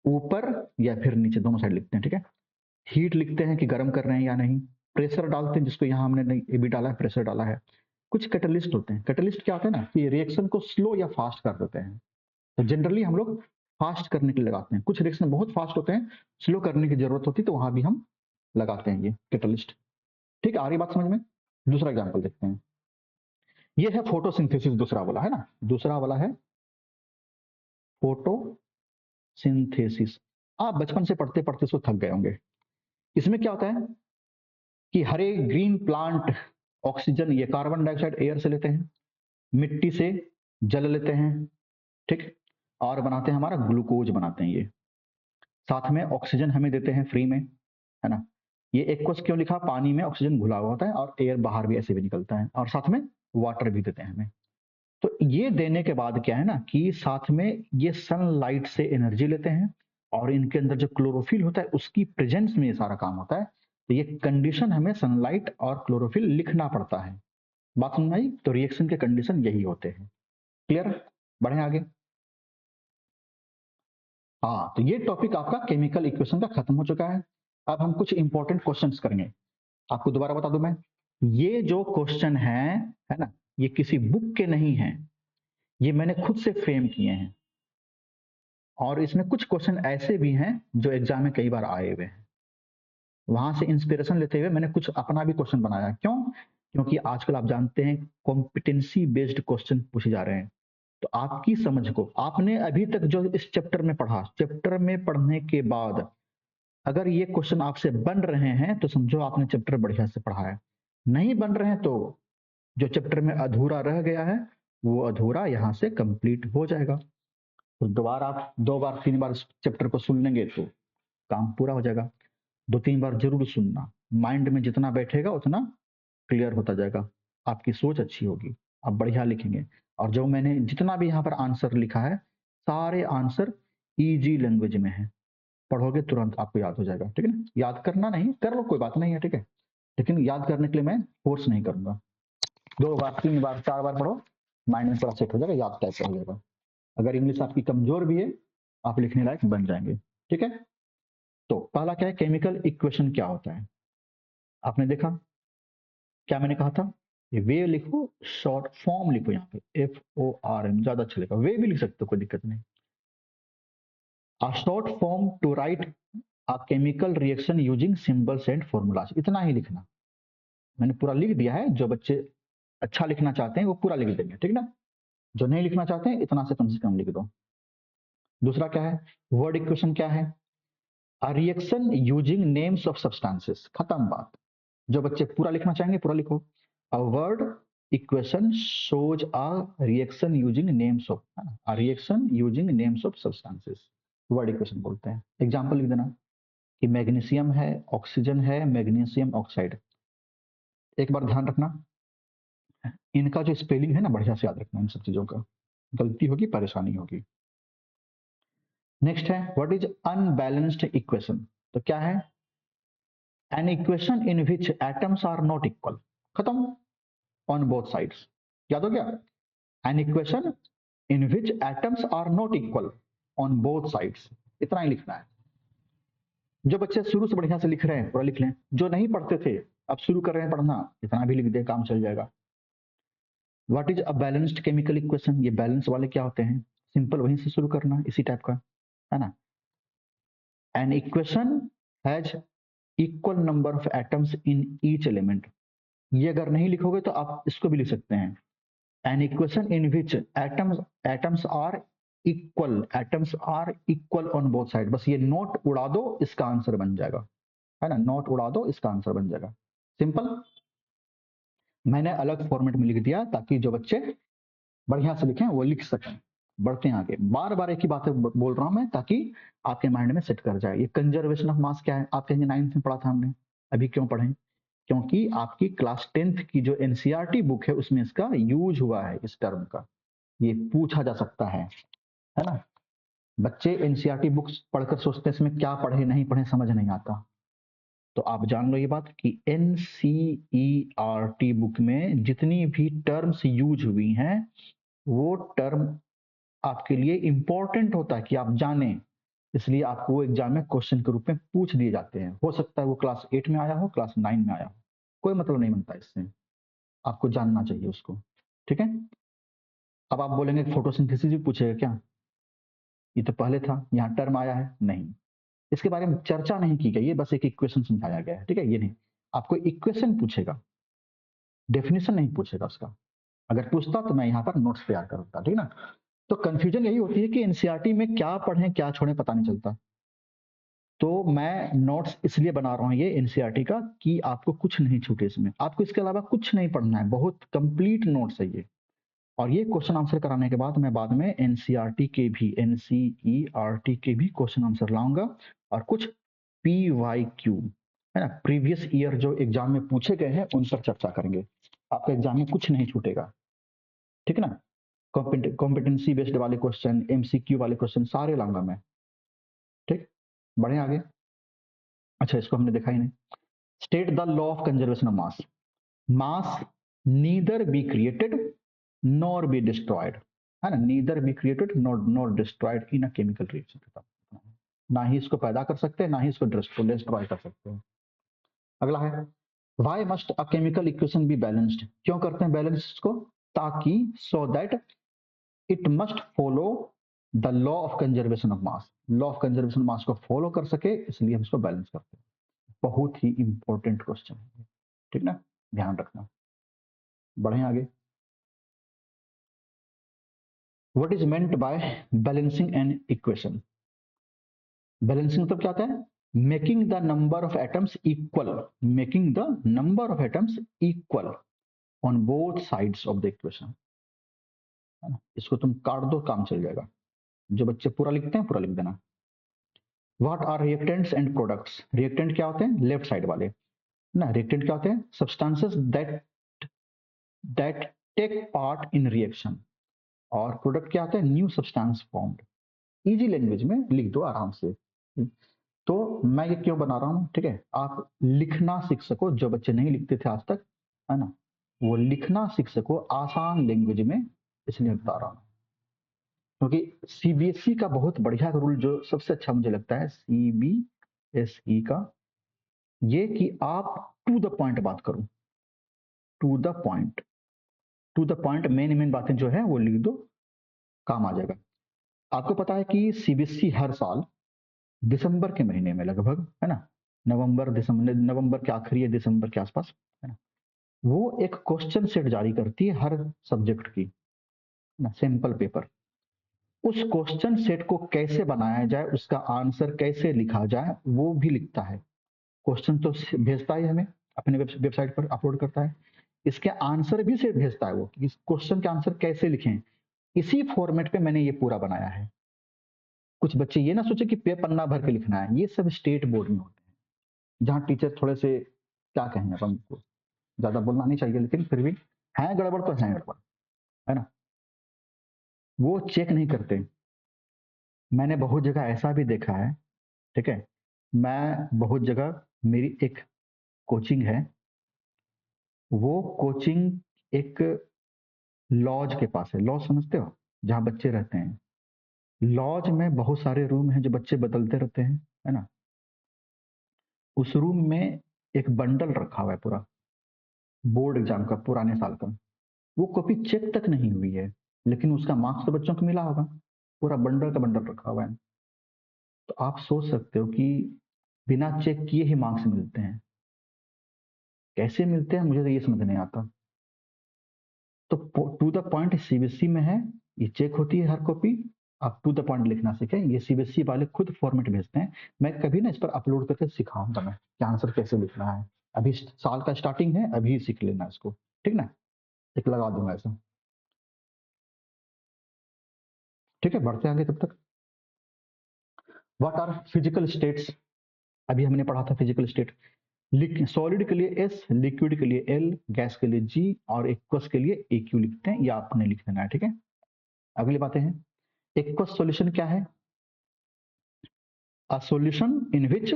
ऊपर या फिर नीचे, दोनों साइड लिखते हैं, ठीक है। हीट लिखते हैं कि गर्म कर रहे हैं या नहीं, प्रेशर डालते हैं, जिसको यहाँ हमने नहीं ये भी डाला है, प्रेशर डाला है। कुछ कैटलिस्ट होते हैं, कैटलिस्ट क्या होता है ना, कि रिएक्शन को स्लो या फास्ट कर देते हैं। तो जनरली हम लोग फास्ट करने के लिए लगाते हैं, कुछ रिएक्शन बहुत फास्ट होते हैं, स्लो करने की जरूरत होती है, तो वहां भी हम लगाते हैं ये कैटलिस्ट। ठीक है, आ रही बात समझ में। दूसरा एग्जाम्पल देखते हैं, ये है फोटोसिंथेसिस, दूसरा वाला है ना, दूसरा वाला है फोटोसिंथेसिस। आप बचपन से पढ़ते पढ़ते इसको थक गए होंगे। इसमें क्या होता है कि हरे ग्रीन प्लांट ऑक्सीजन, ये कार्बन डाइऑक्साइड एयर से लेते हैं, मिट्टी से जल लेते हैं, ठीक, और बनाते हैं, हमारा ग्लूकोज बनाते हैं ये, साथ में ऑक्सीजन हमें देते हैं फ्री में, है ना। ये एक्वस क्यों लिखा, पानी में ऑक्सीजन घुला हुआ होता है और एयर बाहर भी ऐसे भी निकलता है, और साथ में वाटर भी देते हैं हमें। तो ये देने के बाद क्या है ना कि साथ में ये सनलाइट से एनर्जी लेते हैं, और इनके अंदर जो क्लोरोफिल होता है उसकी प्रेजेंस में ये सारा काम होता है। तो ये कंडीशन हमें सनलाइट और क्लोरोफिल लिखना पड़ता है। बात समझ आई, तो रिएक्शन के कंडीशन यही होते हैं। क्लियर, बढ़े आगे। हाँ, तो ये टॉपिक आपका केमिकल इक्वेशन का खत्म हो चुका है। अब हम कुछ इंपॉर्टेंट क्वेश्चंस करेंगे। आपको दोबारा बता दूं मैं, ये जो क्वेश्चन है ना, ये किसी बुक के नहीं है, ये मैंने खुद से फ्रेम किए हैं, और इसमें कुछ क्वेश्चन ऐसे भी हैं जो एग्जाम में कई बार आए हुए हैं। वहां से इंस्पिरेशन लेते हुए मैंने कुछ अपना भी क्वेश्चन बनाया। क्यों? क्योंकि आजकल आप जानते हैं कॉम्पिटेंसी बेस्ड क्वेश्चन पूछे जा रहे हैं। तो आपकी समझ को, आपने अभी तक जो इस चैप्टर में पढ़ा, चैप्टर में पढ़ने के बाद अगर ये क्वेश्चन आपसे बन रहे हैं तो समझो आपने चैप्टर बढ़िया से पढ़ा है। नहीं बन रहे हैं तो जो चैप्टर में अधूरा रह गया है वो अधूरा यहाँ से कंप्लीट हो जाएगा। तो दोबारा आप 2 बार 3 बार चैप्टर को सुन लेंगे तो काम पूरा हो जाएगा। 2-3 बार जरूर सुनना। माइंड में जितना बैठेगा उतना क्लियर होता जाएगा, आपकी सोच अच्छी होगी, आप बढ़िया लिखेंगे। और जो मैंने जितना भी यहाँ पर आंसर लिखा है, सारे आंसर इजी लैंग्वेज में है, पढ़ोगे तुरंत आपको याद हो जाएगा, ठीक है ना। याद करना नहीं, कर लो कोई बात नहीं है, ठीक है, लेकिन याद करने के लिए मैं फोर्स नहीं करूंगा। 2 बार 3 बार 4 बार पढ़ो, माइंड में पूरा सेट हो जाएगा, याद टाइप का हो जाएगा। अगर इंग्लिश आपकी कमजोर भी है, आप लिखने लायक बन जाएंगे, ठीक है। तो पहला क्या है, केमिकल इक्वेशन क्या होता है, आपने देखा क्या मैंने कहा था, ये वे लिखो, शॉर्ट फॉर्म लिखो, यहाँ पे FORM ज्यादा अच्छा लिखा, वे भी लिख सकते हो, कोई दिक्कत नहीं। A short form to write a chemical reaction using symbols and formulas, इतना ही लिखना। मैंने पूरा लिख दिया है, जो बच्चे अच्छा लिखना चाहते हैं वो पूरा लिख देंगे, ठीक ना। जो नहीं लिखना चाहते हैं इतना से कम लिख दो। दूसरा क्या है, वर्ड इक्वेशन क्या है, a reaction using names of substances, खत्म बात। जो बच्चे पूरा लिखना चाहेंगे पूरा लिखो। A word equation shows a reaction using names of, a reaction using names of substances, word equation बोलते हैं। एग्जांपल लिख देना कि मैग्नीशियम है, ऑक्सीजन है, मैग्नीशियम ऑक्साइड। एक बार ध्यान रखना, इनका जो स्पेलिंग है ना बढ़िया से याद रखना, इन सब चीजों का गलती होगी परेशानी होगी। नेक्स्ट है व्हाट इज अनबैलेंस्ड इक्वेशन, तो क्या है, an equation in which atoms are not equal, खत्म, ऑन बोथ साइड्स, याद हो गया। An equation in which atoms are not equal on both sides, इतना ही लिखना है। जो बच्चे शुरू से बढ़िया से लिख रहे हैं पूरा लिख लें, जो नहीं पढ़ते थे अब शुरू कर रहे हैं पढ़ना, इतना भी लिख दे, काम चल जाएगा। What is a balanced chemical equation, ये बैलेंस वाले क्या होते हैं, सिंपल वहीं से शुरू करना, इसी टाइप का है ना। An equation has equal number of atoms in each element, ये अगर नहीं लिखोगे तो आप इसको भी लिख सकते हैं, an equation in which atoms atoms are equal on both side, बस ये नोट उड़ा दो, इसका आंसर बन जाएगा, है ना, नोट उड़ा दो इसका आंसर बन जाएगा, सिंपल। मैंने अलग फॉर्मेट में लिख दिया ताकि जो बच्चे बढ़िया से लिखें वो लिख सकें। बढ़ते हैं आगे, बार बार एक ही बात बोल रहा हूं मैं ताकि आपके माइंड में सेट कर जाए। ये कंजर्वेशन ऑफ मास क्या है, आप कहेंगे 9th में पढ़ा था हमने, अभी क्यों पढ़ें, क्योंकि आपकी क्लास 10th की जो एनसीईआरटी बुक है उसमें इसका यूज हुआ है, इस टर्म का, ये पूछा जा सकता है ना। बच्चे एनसीईआरटी बुक्स पढ़कर सोचते हैं इसमें क्या पढ़े नहीं पढ़े समझ नहीं आता, तो आप जान लो ये बात कि एनसीईआरटी बुक में जितनी भी टर्म्स यूज हुई हैं वो टर्म आपके लिए इंपॉर्टेंट होता है कि आप जाने, इसलिए आपको वो एग्जाम में क्वेश्चन के रूप में पूछ दिए जाते हैं। हो सकता है वो क्लास 8 में आया हो, क्लास 9 में आया हो, कोई मतलब नहीं बनता इससे, आपको जानना चाहिए उसको, ठीक है। अब आप बोलेंगे फोटोसिंथेसिस भी पूछेगा क्या, ये तो पहले था, यहाँ टर्म आया है, नहीं, इसके बारे में चर्चा नहीं की गई है, बस एक इक्वेशन समझाया गया है, ठीक है, ये नहीं, आपको इक्वेशन पूछेगा, डेफिनेशन नहीं पूछेगा उसका। अगर पूछता तो मैं यहाँ पर नोट्स तैयार करता, ठीक है ना। तो कंफ्यूजन यही होती है कि एनसीईआरटी में क्या पढ़ें क्या छोड़ें पता नहीं चलता, तो मैं नोट्स इसलिए बना रहा हूँ ये एनसीईआरटी का कि आपको कुछ नहीं छूटे इसमें, आपको इसके अलावा कुछ नहीं पढ़ना है, बहुत कंप्लीट नोट्स है ये। और ये क्वेश्चन आंसर कराने के बाद मैं बाद में एनसीईआरटी के भी क्वेश्चन आंसर लाऊंगा, और कुछ PYQ है ना, प्रीवियस ईयर जो एग्जाम में पूछे गए हैं उन पर चर्चा करेंगे, आपके एग्जाम में कुछ नहीं छूटेगा, ठीक है ना। कॉम्पिटेंसी बेस्ड वाले क्वेश्चन, MCQ वाले क्वेश्चन सारे लाऊंगा मैं, ठीक। बढ़े आगे, अच्छा इसको हमने देखा ही नहीं। State the law of conservation of mass, mass neither be created nor be destroyed, है ना, neither be created nor destroyed in a chemical reaction, ना ही इसको पैदा कर सकते हैं ना ही इसको डिस्ट्रॉय कर सकते हैं। अगला है why must a chemical equation be balanced, क्यों करते हैं बैलेंस को, ताकि so that it must follow the law of conservation of mass, law of conservation mass को फॉलो कर सके इसलिए हम इसको बैलेंस करते हैं। बहुत ही इंपॉर्टेंट क्वेश्चन है, ठीक ना, ध्यान रखना। बढ़े आगे, what is meant by balancing an equation, balancing मतलब क्या होता है, making the number of atoms equal, making the number of atoms equal on both sides of the equation, है ना, इसको तुम काट दो काम चल जाएगा। जो बच्चे पूरा लिखते हैं पूरा लिख देना। What are reactants and products, reactant क्या होते हैं, लेफ्ट साइड वाले, ना। रिएक्टेंट क्या होते हैं? Substances that take part in reaction. और प्रोडक्ट क्या होता है? New substance formed. Easy language में लिख दो आराम से। तो मैं ये क्यों बना रहा हूँ, ठीक है, आप लिखना सीख सको, जो बच्चे नहीं लिखते थे आज तक, है ना, वो लिखना सीख सको आसान लैंग्वेज में, इसलिए बता रहा हूँ। क्योंकि सीबीएसई का बहुत बढ़िया रूल जो सबसे अच्छा मुझे लगता है सीबीएसई का, ये कि आप टू द पॉइंट बात करो। To the point, to the point, main main बातें जो है वो लिख दो, काम आ जाएगा। आपको पता है कि सीबीएसई हर साल दिसंबर के महीने में लगभग, है ना, नवंबर दिसंबर, नवंबर के आखिरी या दिसंबर के आसपास, है ना, वो एक क्वेश्चन सेट जारी करती है हर सब्जेक्ट की, ना, सैंपल पेपर। उस क्वेश्चन सेट को कैसे बनाया जाए, उसका आंसर कैसे लिखा जाए, वो भी लिखता है। क्वेश्चन तो भेजता ही हमें, अपने वेबसाइट पर अपलोड करता है, इसके आंसर भी से भेजता है वो कि इस क्वेश्चन के आंसर कैसे लिखें। इसी फॉर्मेट पे मैंने ये पूरा बनाया है। कुछ बच्चे ये ना सोचे कि पे पन्ना भर के लिखना है, ये सब स्टेट बोर्ड में होते हैं, जहाँ टीचर थोड़े से, क्या कहें अपन को, ज्यादा बोलना नहीं चाहिए, लेकिन फिर भी है गड़बड़ तो है गड़बड़, है ना, वो चेक नहीं करते। मैंने बहुत जगह ऐसा भी देखा है, ठीक है, मैं बहुत जगह, मेरी एक कोचिंग है, वो कोचिंग एक लॉज के पास है। लॉज समझते हो? जहाँ बच्चे रहते हैं। लॉज में बहुत सारे रूम हैं जो बच्चे बदलते रहते हैं, है ना। उस रूम में एक बंडल रखा हुआ है पूरा, बोर्ड एग्जाम का पुराने साल का। वो कॉपी चेक तक नहीं हुई है, लेकिन उसका मार्क्स तो बच्चों को मिला होगा। पूरा बंडल का बंडल रखा हुआ है। तो आप सोच सकते हो कि बिना चेक किए ही मार्क्स मिलते हैं। कैसे मिलते हैं मुझे तो ये समझ नहीं आता। तो टू द पॉइंट सीबीएसई में है, ये चेक होती है हर कॉपी। आप टू द पॉइंट लिखना सीखें, ये सीबीएसई वाले खुद फॉर्मेट भेजते हैं। मैं कभी ना इस पर अपलोड करके सिखाऊंगा मैं कि आंसर कैसे लिखना है। अभी साल का स्टार्टिंग है, अभी सीख लेना इसको, ठीक ना। एक लगा दूंगा ऐसा, ठीक है। बढ़ते आगे तब तक। What are physical states? अभी हमने पढ़ा था फिजिकल स्टेट। सॉलिड के लिए एस, लिक्विड के लिए एल, गैस के लिए जी, और एक्वस के लिए ए क्यू लिखते हैं, या आपने लिख देना है, ठीक है। अगली बातें हैं। एक्वस सॉल्यूशन क्या है? A solution in which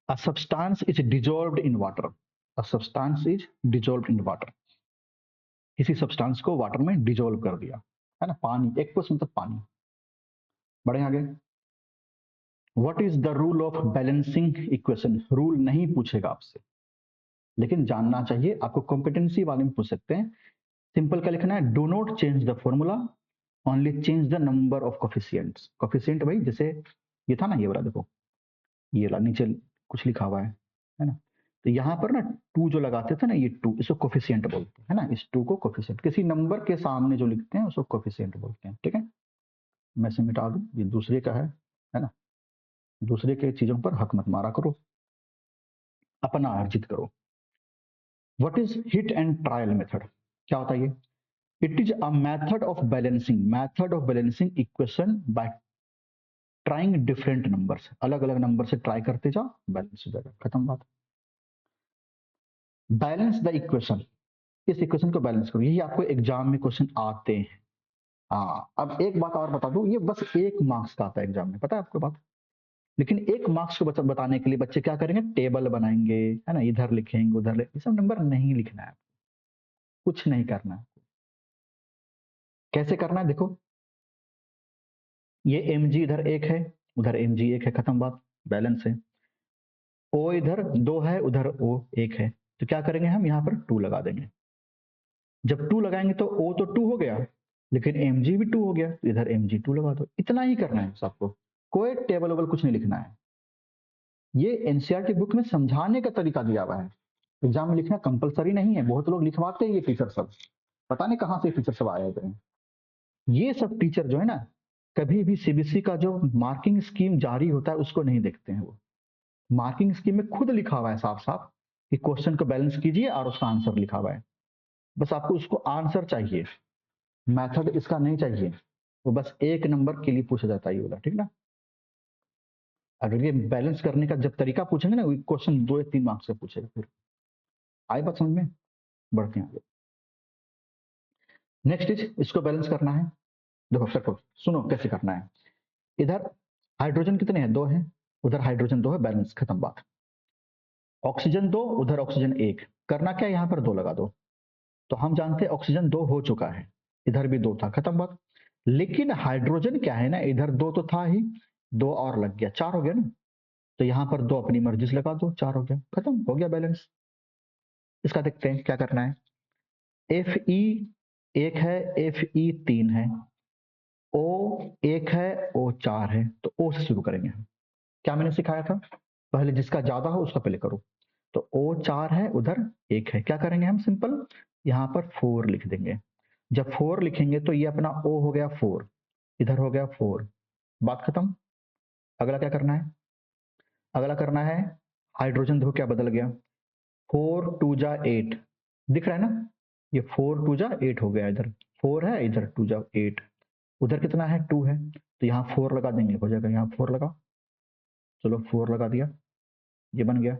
a substance is dissolved in water. A substance is dissolved in water. किसी सब्सटेंस को वाटर में डिजोल्व कर दिया, है ना, पानी। एक्वस मतलब पानी। बढ़े आगे। What is the rule of balancing equation? Rule नहीं पूछेगा आपसे, लेकिन जानना चाहिए आपको, कॉम्पिटेंसी वाले में पूछ सकते हैं। सिंपल क्या लिखना है? Do not change the formula, only change the number of coefficients. Coefficient भाई, जैसे ये था ना, ये वाला देखो, ये वाला नीचे कुछ लिखा हुआ है ना। तो यहाँ पर ना टू जो लगाते थे ना, ये टू, इसको कोफिशिएंट बोलते हैं, है ना। इस टू को कोफिशिएंट, किसी नंबर के सामने जो लिखते हैं उसको कोफिशिएंट बोलते हैं, ठीक है। मैं से मिटा दूं, ये दूसरे का है ना। दूसरे के चीजों पर हक मत मारा करो, अपना अर्जित करो। What is hit and trial method? क्या होता है ये? It is a method of balancing equation by trying different numbers. अलग अलग नंबर से ट्राई करते जाओ, बैलेंस हो जाएगा, खत्म बात। बैलेंस द इक्वेशन, इस इक्वेशन को बैलेंस करो, यही आपको एग्जाम में क्वेश्चन आते हैं। हाँ, अब एक बात और बता दूं, ये बस 1 मार्क्स का आता है एग्जाम में, पता है आपको बात। लेकिन 1 मार्क्स को बताने के लिए बच्चे क्या करेंगे? टेबल बनाएंगे, है ना, इधर लिखेंगे उधर ये सब नंबर नहीं लिखना है, कुछ नहीं करना है। कैसे करना है देखो, ये एम जी इधर 1 है, उधर एम जी 1 है, खत्म बात, बैलेंस है। ओ इधर 2 है, उधर ओ 1 है, तो क्या करेंगे हम यहाँ पर 2 लगा देंगे। जब 2 लगाएंगे तो ओ तो 2 हो गया, लेकिन एम जी भी 2 हो गया, तो इधर एम जी 2 लगा दो। इतना ही करना है सबको, कोई टेबल वेबल कुछ नहीं लिखना है। ये एनसीईआरटी बुक में समझाने का तरीका दिया हुआ है, एग्जाम में लिखना कंपलसरी नहीं है। बहुत लोग लिखवाते हैं ये टीचर सब, पता नहीं कहाँ से टीचर सब आए हुए हैं। ये सब टीचर जो है ना, कभी भी सीबीएसई का जो मार्किंग स्कीम जारी होता है उसको नहीं देखते हैं। वो मार्किंग स्कीम में खुद लिखा हुआ है साफ साफ कि क्वेश्चन को बैलेंस कीजिए और उसका आंसर लिखा हुआ है। बस आपको उसको आंसर चाहिए, मेथड इसका नहीं चाहिए। वो बस 1 नंबर के लिए पूछा जाता है ये वाला, ठीक ना। अगर ये बैलेंस करने का जब तरीका पूछेंगे ना, क्वेश्चन 2 या 3 मार्क्स से पूछेगा। फिर आई बात समझ में? बढ़ते हैं आगे। नेक्स्ट इज, इसको बैलेंस करना है। देखो सर, सुनो कैसे करना है। इधर हाइड्रोजन कितने हैं? 2 हैं। उधर हाइड्रोजन 2 है, बैलेंस, खत्म बात। ऑक्सीजन 2, उधर ऑक्सीजन 1। करना क्या है, यहाँ पर 2 लगा दो। तो हम जानते हैं ऑक्सीजन 2 हो चुका है, इधर भी 2 था, खत्म बात। लेकिन हाइड्रोजन क्या है ना, इधर 2 तो था ही, 2 और लग गया, 4 हो गया ना। तो यहाँ पर 2 अपनी मर्जी से लगा दो, 4 हो गया, खत्म हो गया बैलेंस। इसका देखते हैं क्या करना है। एफ ई 1 है, एफ ई 3 है, ओ 1 है, ओ 4 है। तो ओ से शुरू करेंगे हम। क्या मैंने सिखाया था, पहले जिसका ज्यादा हो उसका पहले करो। तो ओ 4 है, उधर 1 है, क्या करेंगे हम, सिंपल यहाँ पर 4 लिख देंगे। जब 4 लिखेंगे तो ये अपना ओ हो गया 4, इधर हो गया 4, बात खत्म। अगला क्या करना है, अगला करना है हाइड्रोजन, देखो क्या बदल गया, 4 2 जा 8, दिख रहा है ना, ये 4 2 जा 8 हो गया, इधर 4 है, इधर 2 जा 8, उधर कितना है 2 है, तो यहाँ 4 लगा देंगे, हो जाएगा, यहाँ 4 लगा, चलो 4 लगा दिया, ये बन गया।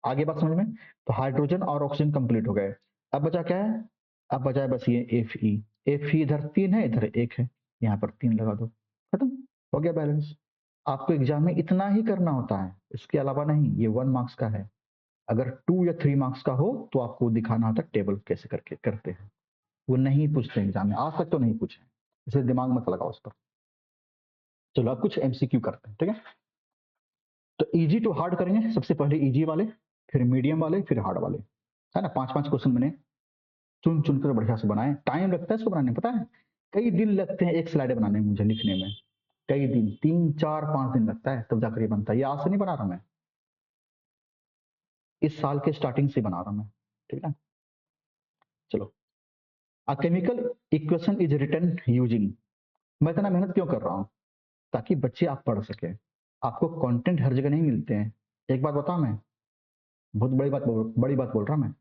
आगे बात समझ में? तो हाइड्रोजन और ऑक्सीजन कंप्लीट हो गए। अब बचा क्या है, अब बचा है बस ये एफ ई। एफ ई इधर 3 है, इधर 1 है, यहाँ पर 3 लगा दो, खत्म हो गया बैलेंस। आपको एग्जाम में इतना ही करना होता है, इसके अलावा नहीं। ये 1 मार्क्स का है। अगर 2 या 3 मार्क्स का हो तो आपको दिखाना होता है टेबल कैसे करके करते हैं। वो नहीं पूछते एग्जाम में, आज तक तो नहीं पूछे, इसलिए दिमाग मत लगाओ उस पर। चलो अब कुछ एमसीक्यू करते हैं, ठीक है। तो इजी टू हार्ड करेंगे, सबसे पहले इजी वाले, फिर मीडियम वाले, फिर हार्ड वाले, है ना। 5 5 क्वेश्चन मैंने चुन चुन कर बढ़िया से बनाए। टाइम लगता है इसको बनाने में, पता है, कई दिन लगते हैं एक स्लाइड बनाने में, मुझे लिखने में कई दिन, 3 4 5 दिन लगता है, तब जाकर ये बनता है। ये आज से नहीं बना रहा मैं, इस साल के स्टार्टिंग से बना रहा मैं, ठीक है। चलो, a chemical equation is written using, मैं इतना मेहनत क्यों कर रहा हूँ, ताकि बच्चे आप पढ़ सके। आपको कंटेंट हर जगह नहीं मिलते हैं। एक बात बताऊं मैं, बहुत बड़ी बात बोल रहा मैं।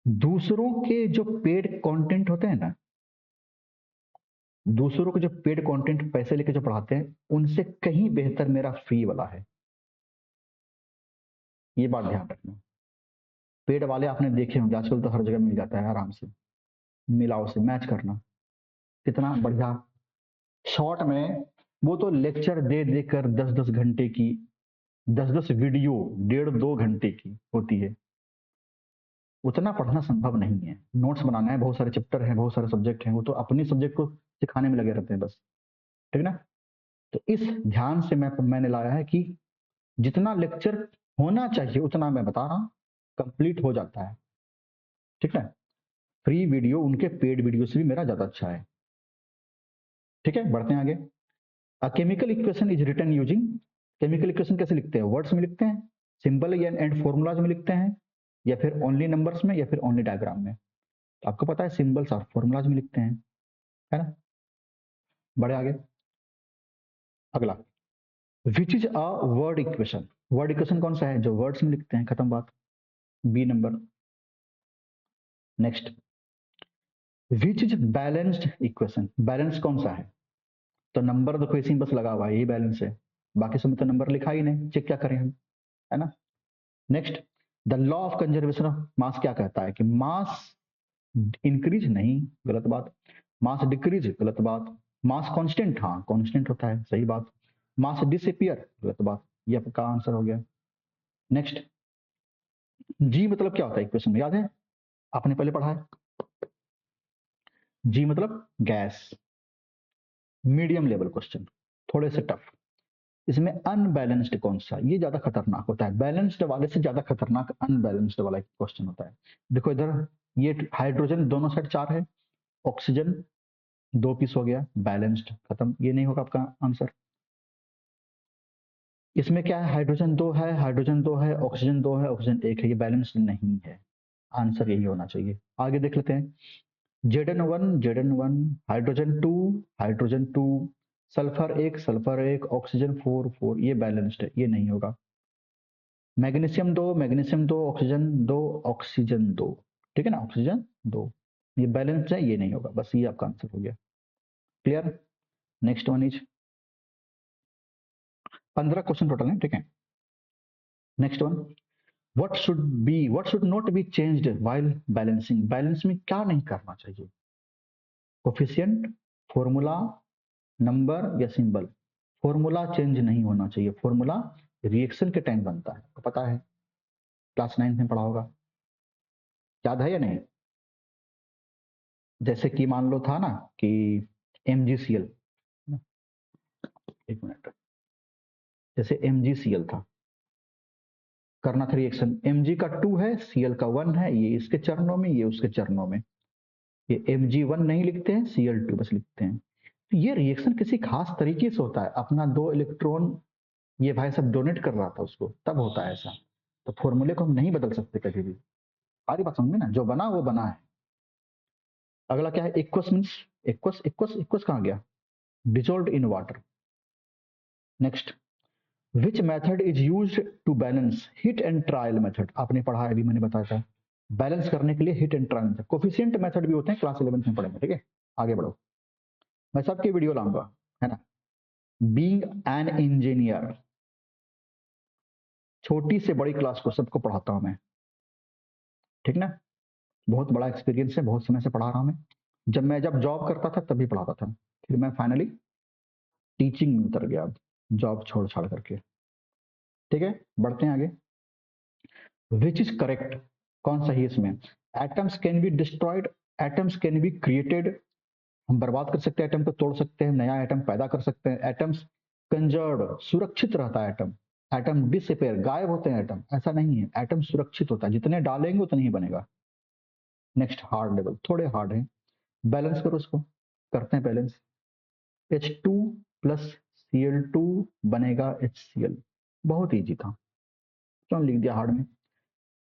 दूसरों के जो पेड कंटेंट होते हैं ना, दूसरों के जो पेड कंटेंट पैसे लेके जो पढ़ाते हैं, उनसे कहीं बेहतर मेरा फ्री वाला है। ये बात ध्यान रखना। पेड वाले आपने देखे होंगे, आजकल तो हर जगह मिल जाता है आराम से, मिलाओ से मैच करना, कितना बढ़िया शॉर्ट में। वो तो लेक्चर दे देकर 10 10 घंटे की, 10 10 वीडियो 1.5 2 घंटे की होती है। उतना पढ़ना संभव नहीं है। नोट्स बनाना है, बहुत सारे चैप्टर हैं, बहुत सारे सब्जेक्ट हैं, वो तो अपने सब्जेक्ट को सिखाने में लगे रहते हैं बस, ठीक है ना। तो इस ध्यान से मैंने लाया है कि जितना लेक्चर होना चाहिए उतना मैं बता रहा हूँ, कंप्लीट हो जाता है, ठीक है। फ्री वीडियो उनके पेड वीडियो से भी मेरा ज्यादा अच्छा है, ठीक है। बढ़ते हैं आगे। A chemical equation is written using, chemical equation कैसे लिखते हैं, वर्ड्स में लिखते हैं, सिंबल एंड फॉर्मूलाज में लिखते हैं, या फिर ओनली नंबर्स में, या फिर ओनली डायग्राम में। तो आपको पता है सिंबल्स और फॉर्मूलाज में लिखते हैं, है ना। बड़े आगे, अगला, which is a word equation, word equation कौन सा है, जो वर्ड्स में लिखते हैं, खत्म बात, B number. Next, which is balanced equation, balance कौन सा है, तो नंबर देखो इसी में बस लगा हुआ है, यही बैलेंस है, बाकी सब में तो नंबर लिखा ही नहीं, चेक क्या करें हम, है ना। Next, the law of conservation of मास क्या कहता है कि मास इंक्रीज नहीं, गलत बात। मास डिक्रीज, गलत बात। मास कांस्टेंट, हाँ कांस्टेंट होता है, सही बात। मास डिसअपियर, गलत बात। ये आपका आंसर हो गया। नेक्स्ट, जी मतलब क्या होता है इक्वेशन में, याद है, आपने पहले पढ़ा है। जी मतलब गैस। मीडियम लेवल क्वेश्चन, थोड़े से टफ। इसमें अनबैलेंस्ड कौन सा, ये ज्यादा खतरनाक होता है, बैलेंस्ड वाले से ज्यादा खतरनाक अनबैलेंस्ड वाला क्वेश्चन होता है। देखो इधर, ये हाइड्रोजन दोनों साइड 4 है, ऑक्सीजन 2 पीस हो गया, बैलेंस्ड, खत्म, ये नहीं होगा आपका आंसर। इसमें क्या है, हाइड्रोजन 2 है, हाइड्रोजन 2 है, ऑक्सीजन 2 है, ऑक्सीजन 1 है, ये बैलेंस्ड नहीं है। आंसर यही होना चाहिए। आगे देख लेते हैं। Z N 1 Z N 1, hydrogen 2 hydrogen 2, sulphur 1 sulphur 1, oxygen 4 4, ये बैलेंस्ड है, ये नहीं होगा। मैग्नीशियम 2 ऑक्सीजन 2 ऑक्सीजन 2, ठीक है ना, ऑक्सीजन 2, ये बैलेंस्ड है, ये नहीं होगा, बस ये आपका आंसर हो गया। Clear. Next one is, 15 question total है, ठीक है। Next one, what should not be changed while balancing, balance में क्या नहीं करना चाहिए? कोफिशिएंट, फॉर्मूला, नंबर या सिंबल। फॉर्मूला चेंज नहीं होना चाहिए, फॉर्मूला रिएक्शन के टाइम बनता है, तो पता है, क्लास 9 में पढ़ा होगा, याद है या नहीं? जैसे कि मान लो था ना कि MgCl, एक मिनट, जैसे MgCl था, करना था रिएक्शन, Mg का 2 है, Cl का 1 है, ये इसके चरणों में, ये उसके चरणों में, ये Mg1 नहीं लिखते हैं, Cl2 बस लिखते हैं। तो ये रिएक्शन किसी खास तरीके से होता है, अपना 2 इलेक्ट्रॉन ये भाई सब डोनेट कर रहा था उसको, तब होता है ऐसा। तो फॉर्मूले को हम नहीं बदल सकते कभी भी। सारी बात समझे ना, जो बना वो बना है। अगला क्या है? Aqueous means, aqueous aqueous aqueous कहाँ गया? Dissolve in water. Next, which method is use to balance? Hit and trial method, आपने पढ़ा है, अभी मैंने बताया था, बैलेंस करने के लिए hit and trial method. Coefficient method भी होते हैं, क्लास 11 में पढ़ेंगे, ठीक है। आगे बढ़ो, मैं सबकी वीडियो लाऊंगा, है ना। बीइंग एन इंजीनियर, छोटी से बड़ी क्लास को सबको पढ़ाता हूं मैं, ठीक ना। बहुत बड़ा एक्सपीरियंस है, बहुत समय से पढ़ा रहा हूं मैं। जब जॉब करता था तभी पढ़ाता था, फिर मैं फाइनली टीचिंग में उतर गया, जॉब छोड़ छाड़ करके, ठीक है। बढ़ते हैं आगे। विच इज करेक्ट, कौन सही है इसमें? Atoms can be destroyed, atoms can be created, हम बर्बाद कर सकते हैं एटम को, तोड़ सकते हैं, नया एटम पैदा कर सकते हैं। एटम्स कंजर्व, सुरक्षित रहता है एटम। एटम डिसअपेयर, गायब होते हैं एटम, ऐसा नहीं है, एटम सुरक्षित होता है, जितने डालेंगे उतने ही बनेगा। नेक्स्ट, हार्ड लेवल, थोड़े हार्ड है, बैलेंस करो उसको, करते हैं बैलेंस। H2 प्लस Cl2 बनेगा HCl, बहुत इजी था, क्यों लिख दिया हार्ड में?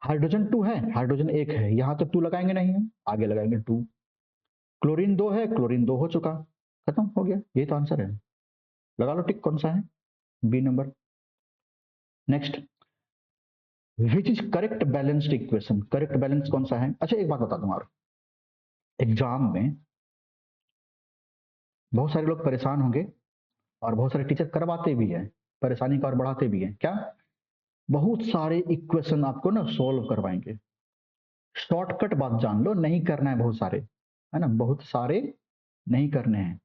हाइड्रोजन 2 है, हाइड्रोजन 1 है, यहां तो 2 लगाएंगे नहीं है, आगे लगाएंगे 2। क्लोरीन 2 है, क्लोरीन 2 हो चुका, खत्म हो गया, ये तो आंसर है। लगा लो टिक, कौन सा है? B number. Next, which is correct balanced equation, correct balance कौन सा है? अच्छा एक बात बता दूं, और एग्जाम में बहुत सारे लोग परेशान होंगे, और बहुत सारे टीचर करवाते भी हैं, परेशानी का और बढ़ाते भी हैं, क्या? बहुत सारे इक्वेशन आपको ना सोल्व करवाएंगे। शॉर्टकट बात जान लो, नहीं करना है बहुत सारे, है ना, बहुत सारे नहीं करने हैं।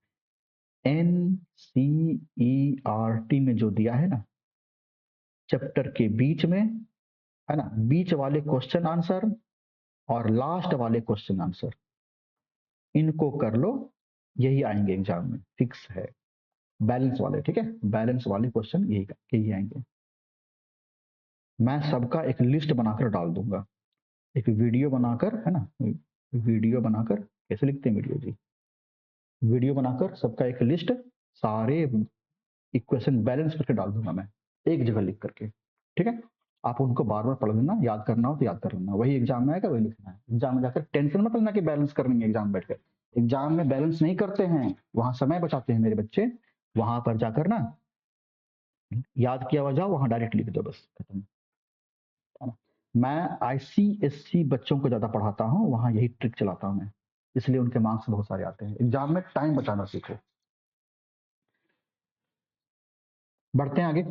NCERT में जो दिया है ना, चैप्टर के बीच में, है ना, बीच वाले क्वेश्चन आंसर और लास्ट वाले क्वेश्चन आंसर, इनको कर लो, यही आएंगे एग्जाम में, फिक्स है। बैलेंस वाले, ठीक है, बैलेंस वाले क्वेश्चन यही यही आएंगे। मैं सबका एक लिस्ट बनाकर डाल दूंगा, एक वीडियो बनाकर, है ना, वीडियो बनाकर, कैसे लिखते हैं वीडियो जी, वीडियो बनाकर सबका एक लिस्ट, सारे इक्वेशन बैलेंस करके डाल दूंगा मैं, एक जगह लिख करके, ठीक है। आप उनको बार बार पढ़ लेना, याद करना हो तो याद कर लेना, वही एग्जाम में आएगा, वही लिखना है। एग्जाम में जाकर टेंशन मत लेना कि बैलेंस करनी है एग्जाम बैठकर, एग्जाम में बैलेंस नहीं करते हैं, वहां समय बचाते हैं मेरे बच्चे, वहां पर जाकर ना याद किया हुआ जाओ, वहां डायरेक्ट लिख दो, बस खत्म, है ना। मैं ICSC बच्चों को ज्यादा पढ़ाता हूँ, वहां यही ट्रिक चलाता हूँ मैं, इसलिए उनके मार्क्स बहुत सारे आते हैं। एग्जाम में टाइम बचाना सीखो। बढ़ते हैं आगे।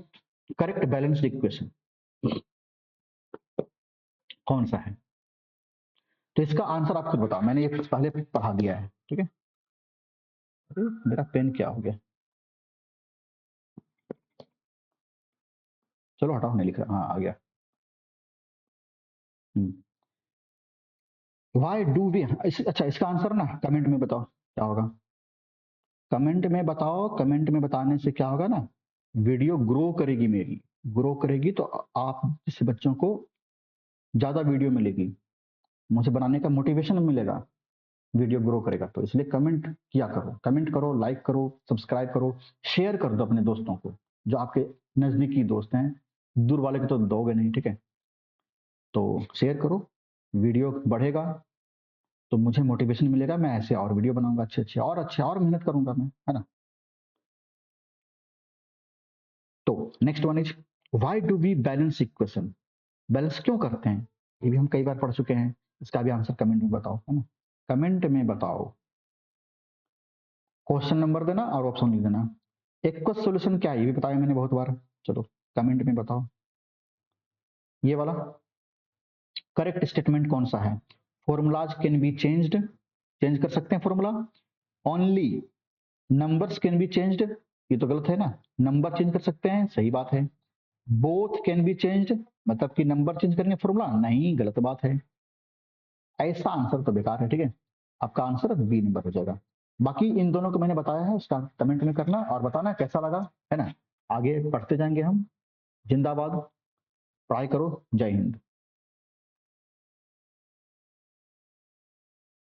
करेक्ट बैलेंस्ड इक्वेशन कौन सा है? तो इसका आंसर आप खुद बताओ, मैंने ये पहले पढ़ा दिया है, ठीक है। अरे मेरा पेन क्या हो गया, चलो हटाओ, नहीं लिख रहा, हाँ आ गया। वाई डू वी, अच्छा इसका आंसर ना कमेंट में बताओ क्या होगा, कमेंट में बताओ, कमेंट में बताने से क्या होगा ना, वीडियो ग्रो करेगी मेरी, ग्रो करेगी तो आप जैसे बच्चों को ज्यादा वीडियो मिलेगी, मुझे बनाने का मोटिवेशन मिलेगा, वीडियो ग्रो करेगा, तो इसलिए कमेंट किया करो, कमेंट करो, लाइक करो, सब्सक्राइब करो, शेयर कर दो अपने दोस्तों को, जो आपके नजदीकी दोस्त हैं, दूर वाले को तो दोगे नहीं, ठीक है। तो शेयर करो, वीडियो बढ़ेगा तो मुझे मोटिवेशन मिलेगा, मैं ऐसे और वीडियो बनाऊंगा, अच्छे और मेहनत करूंगा मैं, है ना। तो next one is, why do we balance equation, balance क्यों करते हैं? ये भी हम कई बार पढ़ चुके हैं, इसका भी आंसर कमेंट में बताओ, है ना, कमेंट में बताओ, क्वेश्चन नंबर देना और ऑप्शन लिख देना। एक्वस सॉल्यूशन क्या है ये भी बताया मैंने बहुत बार, चलो कमेंट में बताओ ये वाला करेक्ट स्टेटमेंट कौन सा है। Formulas can be changed, change कर सकते हैं formula. Only numbers can be changed, ये तो गलत है ना, नंबर चेंज कर सकते हैं, सही बात है। बोथ कैन बी चेंज्ड, मतलब कि नंबर चेंज करेंगे फॉर्मूला, नहीं, गलत बात है। ऐसा आंसर तो बेकार है, ठीक है, आपका आंसर बी नंबर हो जाएगा। बाकी इन दोनों को मैंने बताया है, उसका कमेंट में करना और बताना कैसा लगा, है ना। आगे पढ़ते जाएंगे हम। जिंदाबाद, ट्राई करो, जय हिंद।